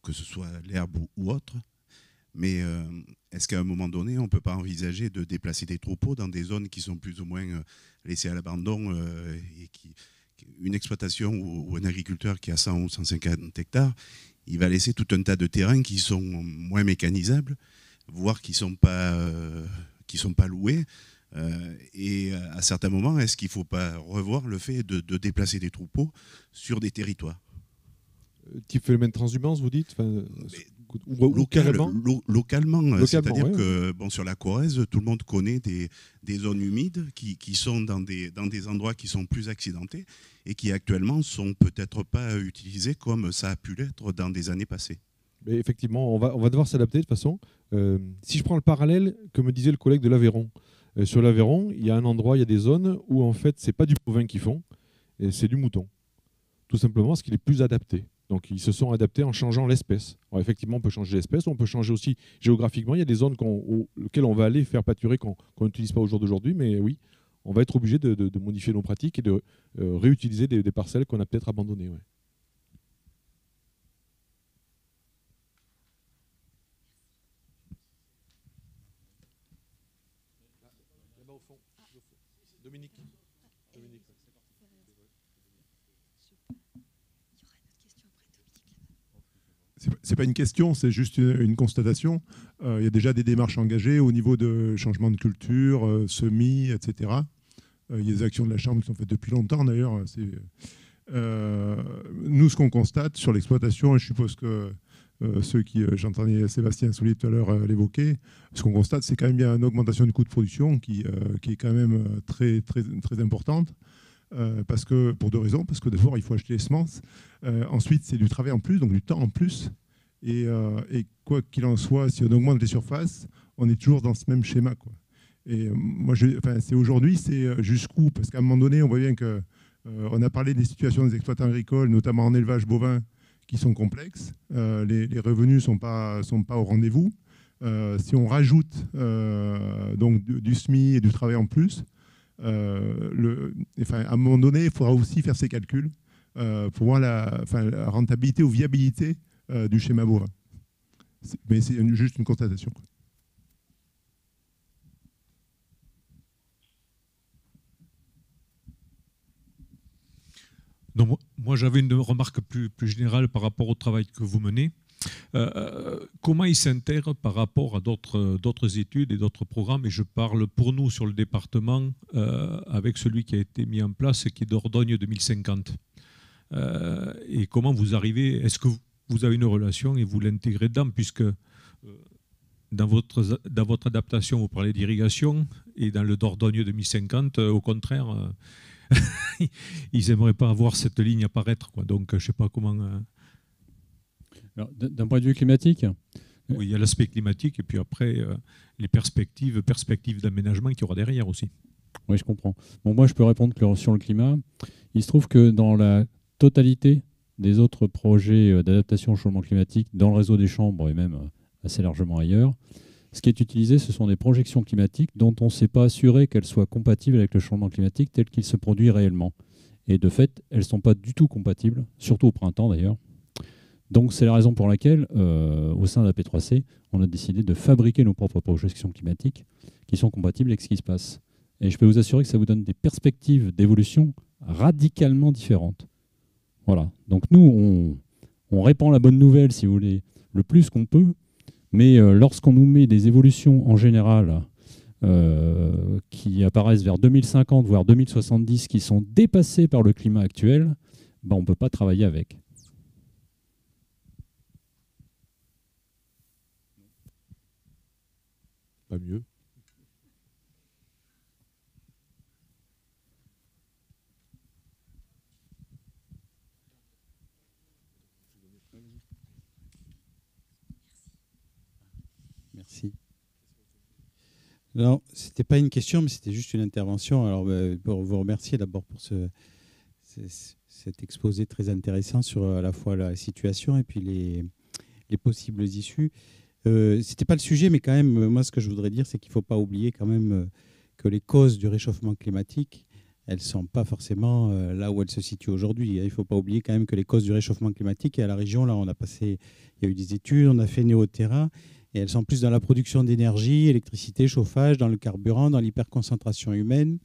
que ce soit l'herbe ou autre. Mais est-ce qu'à un moment donné, on ne peut pas envisager de déplacer des troupeaux dans des zones qui sont plus ou moins laissées à l'abandon une exploitation ou un agriculteur qui a 100 ou 150 hectares, il va laisser tout un tas de terrains qui sont moins mécanisables, voire qui ne sont pas loués. Et à certains moments, est-ce qu'il ne faut pas revoir le fait de déplacer des troupeaux sur des territoires? Type phénomène transhumance, vous dites, localement. C'est-à-dire ouais. que sur la Corrèze, tout le monde connaît des zones humides qui sont dans des endroits qui sont plus accidentés et qui actuellement sont peut-être pas utilisés comme ça a pu l'être dans des années passées. Mais effectivement, on va devoir s'adapter de toute façon. Si je prends le parallèle que me disait le collègue de l'Aveyron, sur l'Aveyron, il y a un endroit, il y a des zones où en fait c'est pas du bovin qu'ils font, c'est du mouton. Tout simplement parce qu'il est plus adapté. Donc ils se sont adaptés en changeant l'espèce. Alors effectivement, on peut changer l'espèce, on peut changer aussi géographiquement. Il y a des zones auxquelles on va aller faire pâturer qu'on n'utilise pas au jour d'aujourd'hui, mais oui, on va être obligé de modifier nos pratiques et de réutiliser des parcelles qu'on a peut-être abandonnées. Ouais. Dominique. C'est pas une question, c'est juste une constatation. Il y a déjà des démarches engagées au niveau de changement de culture, semis, etc. Il y a des actions de la Chambre qui sont faites depuis longtemps d'ailleurs. Nous, ce qu'on constate sur l'exploitation, et je suppose que ceux qui, j'entendais Sébastien Soulier tout à l'heure l'évoquer, ce qu'on constate, c'est quand même bien une augmentation du coût de production qui est quand même très importante. Pour deux raisons. Parce que d'abord, il faut acheter les semences. Ensuite, c'est du travail en plus, donc du temps en plus. Et quoi qu'il en soit, si on augmente les surfaces, on est toujours dans ce même schéma, quoi. Et moi, c'est aujourd'hui, c'est jusqu'où? Parce qu'à un moment donné, on voit bien que on a parlé des situations des exploitants agricoles, notamment en élevage bovin, qui sont complexes. Les revenus sont pas au rendez-vous. Si on rajoute donc du SMI et du travail en plus, à un moment donné, il faudra aussi faire ces calculs pour voir la rentabilité ou viabilité du schéma bovin. Mais c'est juste une constatation. Donc, moi, j'avais une remarque plus générale par rapport au travail que vous menez. Comment il s'intègre par rapport à d'autres études et d'autres programmes, et je parle pour nous sur le département avec celui qui a été mis en place, qui est Dordogne 2050. Et comment vous arrivez, est-ce que vous avez une relation et vous l'intégrez dedans, puisque dans votre adaptation, vous parlez d'irrigation, et dans le Dordogne 2050, au contraire, ils n'aimeraient pas avoir cette ligne apparaître, quoi. Donc je ne sais pas comment... D'un point de vue climatique, oui, il y a l'aspect climatique et puis après les perspectives d'aménagement qu'il y aura derrière aussi. Oui, je comprends. Bon, moi, je peux répondre sur le climat. Il se trouve que dans la totalité des autres projets d'adaptation au changement climatique, dans le réseau des chambres et même assez largement ailleurs, ce qui est utilisé, ce sont des projections climatiques dont on ne s'est pas assuré qu'elles soient compatibles avec le changement climatique tel qu'il se produit réellement. Et de fait, elles ne sont pas du tout compatibles, surtout au printemps d'ailleurs. Donc c'est la raison pour laquelle, au sein de la P3C, on a décidé de fabriquer nos propres projections climatiques qui sont compatibles avec ce qui se passe. Et je peux vous assurer que ça vous donne des perspectives d'évolution radicalement différentes. Voilà. Donc nous, on répand la bonne nouvelle, si vous voulez, le plus qu'on peut, Mais lorsqu'on nous met des évolutions en général qui apparaissent vers 2050, voire 2070, qui sont dépassées par le climat actuel, ben, on ne peut pas travailler avec. Pas mieux. Merci. Non, ce n'était pas une question, mais c'était juste une intervention. Alors, pour vous remercier d'abord pour cet exposé très intéressant sur à la fois la situation et puis les possibles issues. Ce n'était pas le sujet, mais quand même, moi, ce que je voudrais dire, c'est qu'il ne faut pas oublier quand même que les causes du réchauffement climatique, elles ne sont pas forcément là où elles se situent aujourd'hui. Il ne faut pas oublier quand même que les causes du réchauffement climatique, et à la région, là, il y a eu des études, on a fait Néoterra, et elles sont plus dans la production d'énergie, électricité, chauffage, dans le carburant, dans l'hyperconcentration humaine,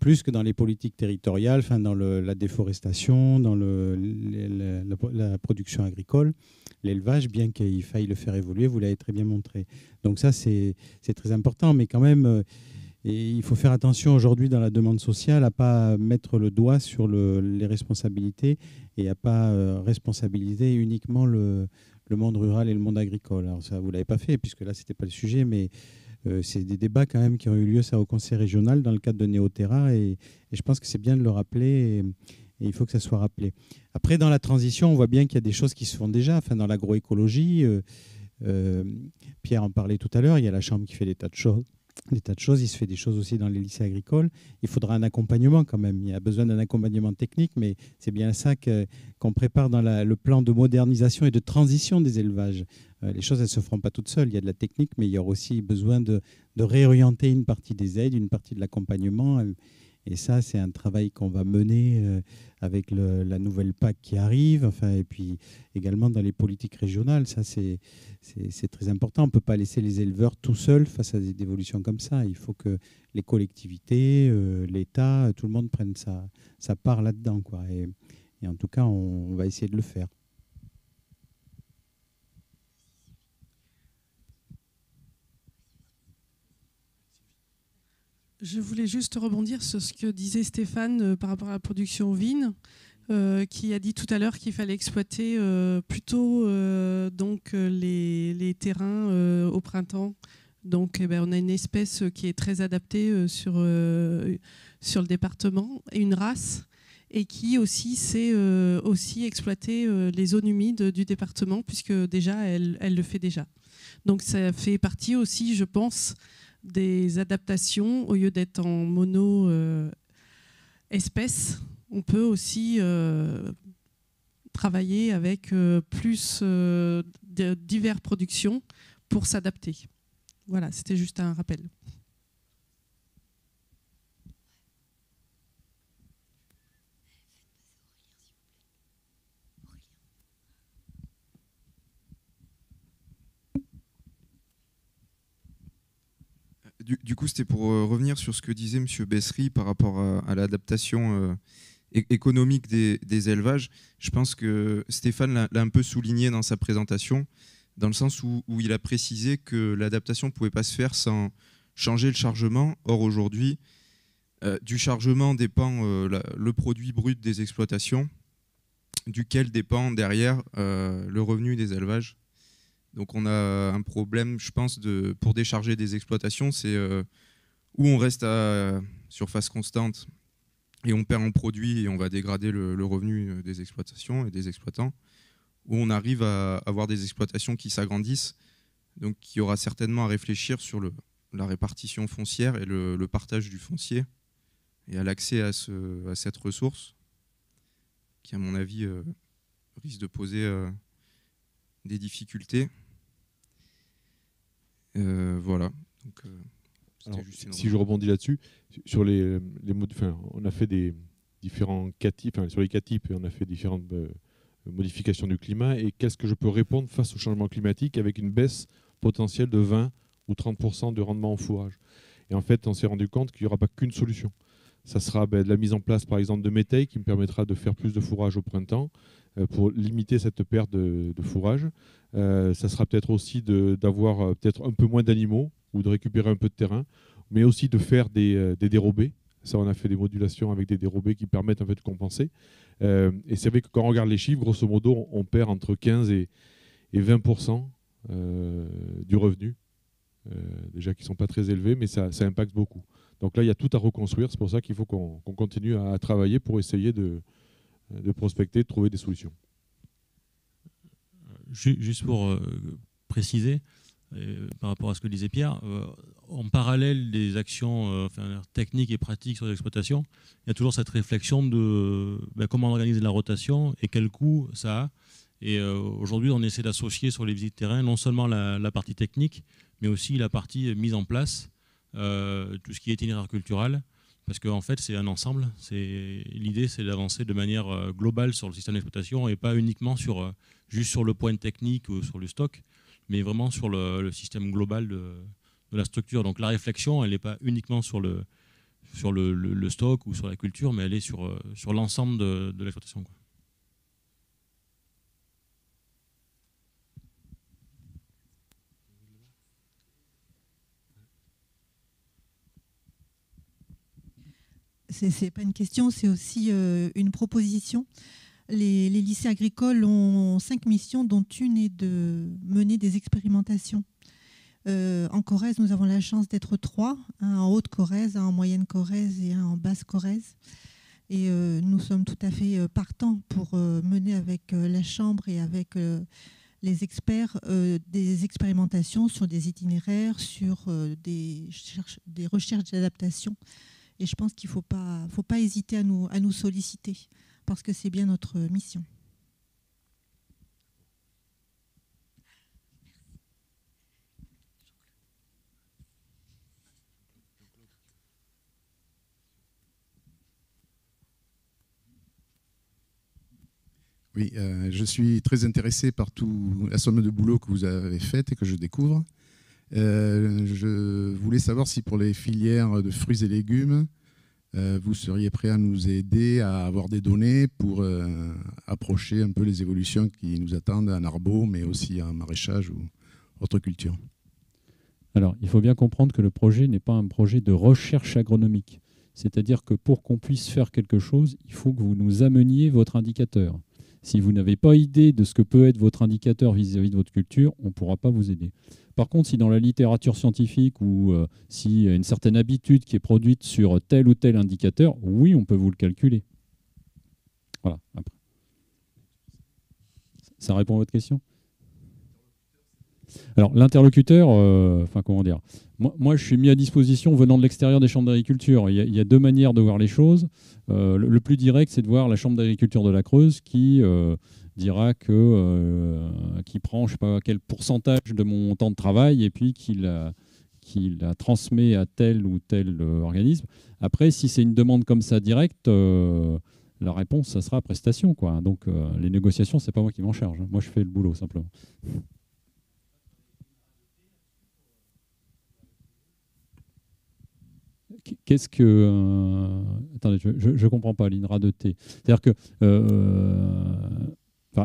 plus que dans les politiques territoriales, enfin, dans la déforestation, dans la production agricole, l'élevage, bien qu'il faille le faire évoluer, vous l'avez très bien montré. Donc ça, c'est très important, mais quand même, et il faut faire attention aujourd'hui dans la demande sociale à ne pas mettre le doigt sur les responsabilités et à ne pas responsabiliser uniquement le monde rural et le monde agricole. Alors ça, vous ne l'avez pas fait, puisque là, ce n'était pas le sujet, mais c'est des débats quand même qui ont eu lieu ça, au Conseil régional dans le cadre de Néoterra, et je pense que c'est bien de le rappeler, et il faut que ça soit rappelé. Après, dans la transition, on voit bien qu'il y a des choses qui se font déjà. Enfin, dans l'agroécologie, Pierre en parlait tout à l'heure, il y a la Chambre qui fait des tas de choses. Il se fait des choses aussi dans les lycées agricoles. Il faudra un accompagnement quand même. Il y a besoin d'un accompagnement technique, mais c'est bien ça qu'on prépare dans le plan de modernisation et de transition des élevages. Les choses, elles ne se feront pas toutes seules. Il y a de la technique, mais il y aura aussi besoin de réorienter une partie des aides, une partie de l'accompagnement. Et ça, c'est un travail qu'on va mener avec la nouvelle PAC qui arrive, enfin, et puis également dans les politiques régionales. Ça, c'est très important. On ne peut pas laisser les éleveurs tout seuls face à des évolutions comme ça. Il faut que les collectivités, l'État, tout le monde prenne sa part là-dedans, quoi. Et en tout cas, on va essayer de le faire. Je voulais juste rebondir sur ce que disait Stéphane par rapport à la production ovine, qui a dit tout à l'heure qu'il fallait exploiter plutôt les terrains au printemps. Donc on a une espèce qui est très adaptée sur le département, et une race, et qui aussi sait aussi exploiter les zones humides du département, puisque déjà elle le fait déjà. Donc ça fait partie aussi, je pense, des adaptations. Au lieu d'être en mono espèce, on peut aussi travailler avec plus de diverses productions pour s'adapter. Voilà, c'était juste un rappel. Du coup, c'était pour revenir sur ce que disait M. Bessery par rapport à l'adaptation économique des élevages. Je pense que Stéphane l'a un peu souligné dans sa présentation, dans le sens où il a précisé que l'adaptation ne pouvait pas se faire sans changer le chargement. Or, aujourd'hui, du chargement dépend le produit brut des exploitations, duquel dépend derrière le revenu des élevages. Donc on a un problème, je pense, pour décharger des exploitations, c'est où on reste à surface constante et on perd en produit et on va dégrader le revenu des exploitations et des exploitants, où on arrive à avoir des exploitations qui s'agrandissent. Donc il y aura certainement à réfléchir sur la répartition foncière et le partage du foncier et à l'accès à cette ressource qui, à mon avis, risque de poser des difficultés. Voilà. Donc, alors, si je rebondis là-dessus, sur on a fait des différents CATIP, sur les CATIP, on a fait différentes modifications du climat. Et qu'est-ce que je peux répondre face au changement climatique avec une baisse potentielle de 20 ou 30% de rendement en fourrage? Et en fait, on s'est rendu compte qu'il n'y aura pas qu'une solution. Ça sera de la mise en place, par exemple, de métailles qui me permettra de faire plus de fourrage au printemps pour limiter cette perte de fourrage. Ça sera peut-être aussi d'avoir peut-être un peu moins d'animaux ou de récupérer un peu de terrain, mais aussi de faire des dérobés. Ça, on a fait des modulations avec des dérobés qui permettent en fait de compenser. Et c'est vrai que quand on regarde les chiffres, grosso modo, on perd entre 15 et 20% du revenu, déjà qui ne sont pas très élevés, mais ça impacte beaucoup. Donc là, il y a tout à reconstruire. C'est pour ça qu'il faut qu'on continue à travailler pour essayer de prospecter, de trouver des solutions. Juste pour préciser, par rapport à ce que disait Pierre, en parallèle des actions techniques et pratiques sur l'exploitation, il y a toujours cette réflexion de comment on organise la rotation et quel coût ça a. Et aujourd'hui, on essaie d'associer sur les visites terrain non seulement la partie technique, mais aussi la partie mise en place, tout ce qui est itinéraire culturel, parce qu'en fait, c'est un ensemble. L'idée, c'est d'avancer de manière globale sur le système d'exploitation et pas uniquement juste sur le point technique ou sur le stock, mais vraiment sur le système global de la structure. Donc la réflexion, elle n'est pas uniquement sur le stock ou sur la culture, mais elle est sur l'ensemble de l'exploitation. C'est pas une question, c'est aussi une proposition. Les lycées agricoles ont 5 missions, dont une est de mener des expérimentations. En Corrèze, nous avons la chance d'être 3, un en Haute-Corrèze, un en Moyenne-Corrèze et un en Basse-Corrèze. Et nous sommes tout à fait partants pour mener avec la Chambre et avec les experts des expérimentations sur des itinéraires, sur des recherches d'adaptation. Et je pense qu'il ne faut pas hésiter à nous solliciter, parce que c'est bien notre mission. Oui, je suis très intéressé par toute la somme de boulot que vous avez faite et que je découvre. Je voulais savoir si pour les filières de fruits et légumes, vous seriez prêt à nous aider à avoir des données pour approcher un peu les évolutions qui nous attendent en arbo, mais aussi en maraîchage ou autre culture. Alors, il faut bien comprendre que le projet n'est pas un projet de recherche agronomique. C'est-à-dire que pour qu'on puisse faire quelque chose, il faut que vous nous ameniez votre indicateur. Si vous n'avez pas idée de ce que peut être votre indicateur vis-à-vis de votre culture, on ne pourra pas vous aider. Par contre, si dans la littérature scientifique ou s'il y a une certaine habitude qui est produite sur tel ou tel indicateur, oui, on peut vous le calculer. Voilà. Après. Ça répond à votre question ? Alors, l'interlocuteur, comment dire, moi, je suis mis à disposition venant de l'extérieur des chambres d'agriculture. Il y a deux manières de voir les choses. Le plus direct, c'est de voir la chambre d'agriculture de la Creuse qui dira qu'il prend je ne sais pas quel pourcentage de mon temps de travail et puis qu'il la transmet à tel ou tel organisme. Après, si c'est une demande comme ça directe, la réponse, ça sera prestation, quoi. Donc, les négociations, ce n'est pas moi qui m'en charge. Moi, je fais le boulot, simplement. Qu'est-ce que... attendez, je ne comprends pas, l'INRA de T. C'est-à-dire que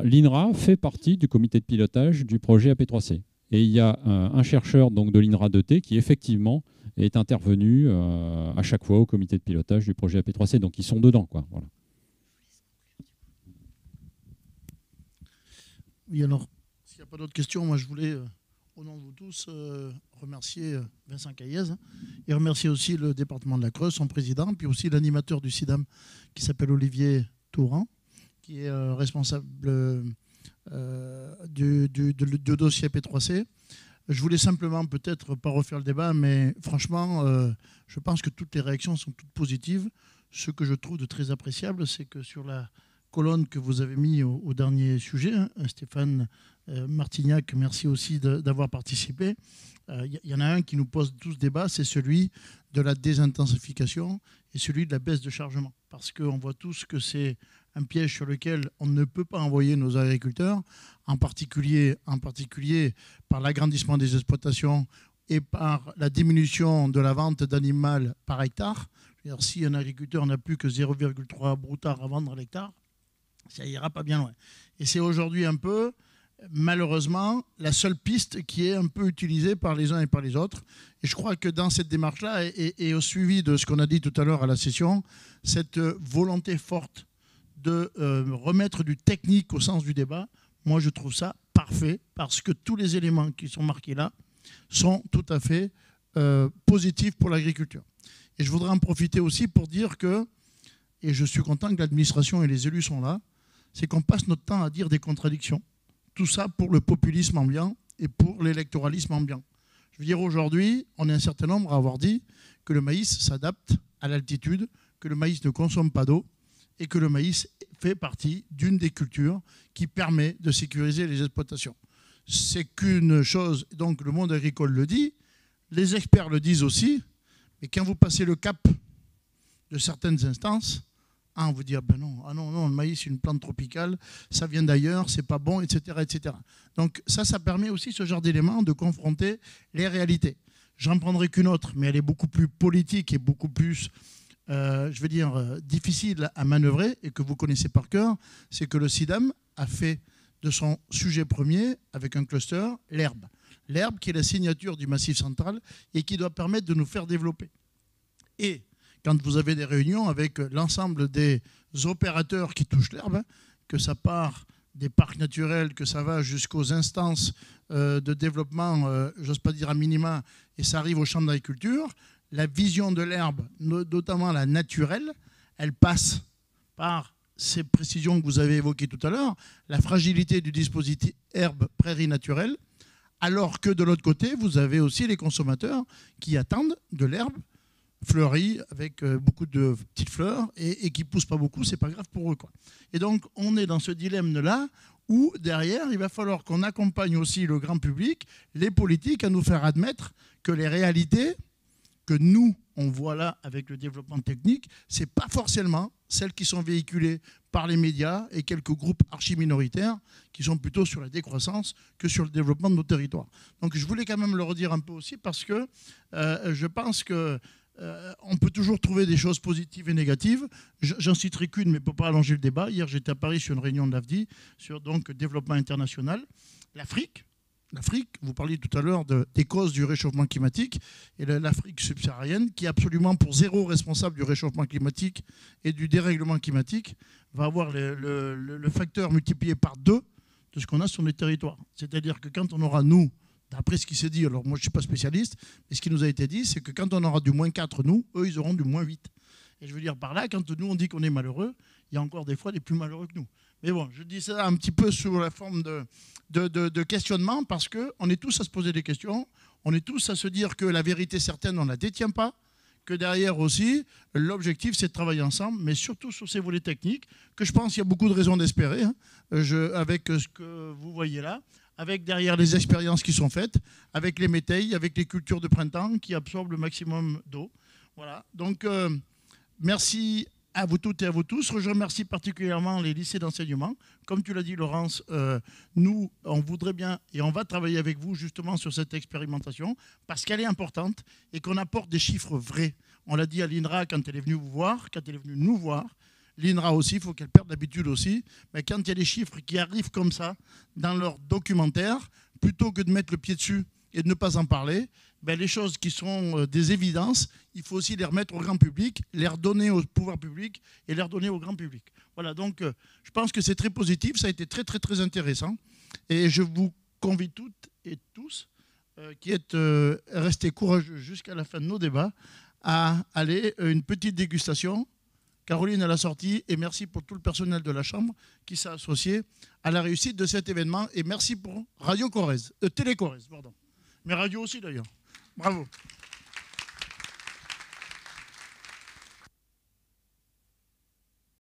l'INRA fait partie du comité de pilotage du projet AP3C. Et il y a un chercheur donc, de l'INRA de T qui, effectivement, est intervenu à chaque fois au comité de pilotage du projet AP3C. Donc, ils sont dedans, quoi. Voilà. Oui, alors, s'il n'y a pas d'autres questions, moi, je voulais... au nom de vous tous, remercier Vincent Caillez et remercier aussi le département de la Creuse, son président, puis aussi l'animateur du CIDAM qui s'appelle Olivier Touran, qui est responsable du dossier P3C. Je voulais simplement, peut-être pas refaire le débat, mais franchement, je pense que toutes les réactions sont toutes positives. Ce que je trouve de très appréciable, c'est que sur la colonne que vous avez mis au dernier sujet, hein, Stéphane Martignac, merci aussi d'avoir participé. Il y en a un qui nous pose tous débat, c'est celui de la désintensification et celui de la baisse de chargement. Parce qu'on voit tous que c'est un piège sur lequel on ne peut pas envoyer nos agriculteurs, en particulier par l'agrandissement des exploitations et par la diminution de la vente d'animal par hectare. C'est-à-dire, si un agriculteur n'a plus que 0,3 broutard à vendre à l'hectare, ça ira pas bien loin. Et c'est aujourd'hui un peu, malheureusement, la seule piste qui est un peu utilisée par les uns et par les autres. Et je crois que dans cette démarche-là, et au suivi de ce qu'on a dit tout à l'heure à la session, cette volonté forte de remettre du technique au sens du débat, moi je trouve ça parfait, parce que tous les éléments qui sont marqués là sont tout à fait positifs pour l'agriculture. Et je voudrais en profiter aussi pour dire que, et je suis content que l'administration et les élus sont là, c'est qu'on passe notre temps à dire des contradictions. Tout ça pour le populisme ambiant et pour l'électoralisme ambiant. Je veux dire, aujourd'hui, on est un certain nombre à avoir dit que le maïs s'adapte à l'altitude, que le maïs ne consomme pas d'eau et que le maïs fait partie d'une des cultures qui permet de sécuriser les exploitations. C'est qu'une chose, donc le monde agricole le dit, les experts le disent aussi, mais quand vous passez le cap de certaines instances, on vous dit ben non, ah non, le maïs c'est une plante tropicale, ça vient d'ailleurs, c'est pas bon, etc., etc. Donc ça permet aussi ce genre d'éléments de confronter les réalités. J'en prendrai qu'une autre, mais elle est beaucoup plus politique et beaucoup plus, je veux dire, difficile à manœuvrer et que vous connaissez par cœur, c'est que le CIDAM a fait de son sujet premier, avec un cluster, l'herbe. L'herbe qui est la signature du Massif central et qui doit permettre de nous faire développer. Et quand vous avez des réunions avec l'ensemble des opérateurs qui touchent l'herbe, que ça part des parcs naturels, que ça va jusqu'aux instances de développement, j'ose pas dire à minima, et ça arrive au champ d'agriculture, la vision de l'herbe, notamment la naturelle, elle passe par ces précisions que vous avez évoquées tout à l'heure, la fragilité du dispositif herbe prairie naturelle, alors que de l'autre côté, vous avez aussi les consommateurs qui attendent de l'herbe fleurie avec beaucoup de petites fleurs et qui ne poussent pas beaucoup, c'est pas grave pour eux, quoi. Et donc, on est dans ce dilemme-là où, derrière, il va falloir qu'on accompagne aussi le grand public, les politiques, à nous faire admettre que les réalités que nous, on voit là avec le développement technique, ce n'est pas forcément celles qui sont véhiculées par les médias et quelques groupes archi-minoritaires qui sont plutôt sur la décroissance que sur le développement de nos territoires. Donc je voulais quand même le redire un peu aussi parce que je pense que on peut toujours trouver des choses positives et négatives. J'en citerai qu'une, mais pour ne pas allonger le débat. Hier, j'étais à Paris sur une réunion de l'AFDI sur donc développement international. L'Afrique, vous parliez tout à l'heure des causes du réchauffement climatique, et l'Afrique subsaharienne, qui est absolument pour zéro responsable du réchauffement climatique et du dérèglement climatique, va avoir le facteur multiplié par 2 de ce qu'on a sur les territoires. C'est-à-dire que quand on aura, nous, d'après ce qui s'est dit, alors moi je ne suis pas spécialiste, mais ce qui nous a été dit, c'est que quand on aura du -4, nous, eux, ils auront du -8. Et je veux dire par là, quand nous on dit qu'on est malheureux, il y a encore des fois des plus malheureux que nous. Mais bon, je dis ça un petit peu sous la forme de questionnement, parce qu'on est tous à se poser des questions, on est tous à se dire que la vérité certaine, on ne la détient pas, que derrière aussi, l'objectif c'est de travailler ensemble, mais surtout sur ces volets techniques, que je pense qu'il y a beaucoup de raisons d'espérer, hein, avec ce que vous voyez là, avec derrière les expériences qui sont faites, avec les métailles, avec les cultures de printemps qui absorbent le maximum d'eau. Voilà, donc merci à vous toutes et à vous tous. Je remercie particulièrement les lycées d'enseignement. Comme tu l'as dit, Laurence, nous, on voudrait bien et on va travailler avec vous justement sur cette expérimentation parce qu'elle est importante et qu'on apporte des chiffres vrais. On l'a dit à l'INRA quand elle est venue vous voir, quand elle est venue nous voir. L'INRA aussi, il faut qu'elle perde l'habitude aussi. Mais quand il y a des chiffres qui arrivent comme ça dans leur documentaire, plutôt que de mettre le pied dessus et de ne pas en parler, ben les choses qui sont des évidences, il faut aussi les remettre au grand public, les redonner au pouvoir public et les redonner au grand public. Voilà, donc je pense que c'est très positif, ça a été très très très intéressant. Et je vous convie toutes et tous qui êtes restés courageux jusqu'à la fin de nos débats à aller une petite dégustation. Caroline à la sortie, et merci pour tout le personnel de la Chambre qui s'est associé à la réussite de cet événement. Et merci pour Radio Corrèze, Télé Corrèze, pardon. Mais radio aussi d'ailleurs. Bravo.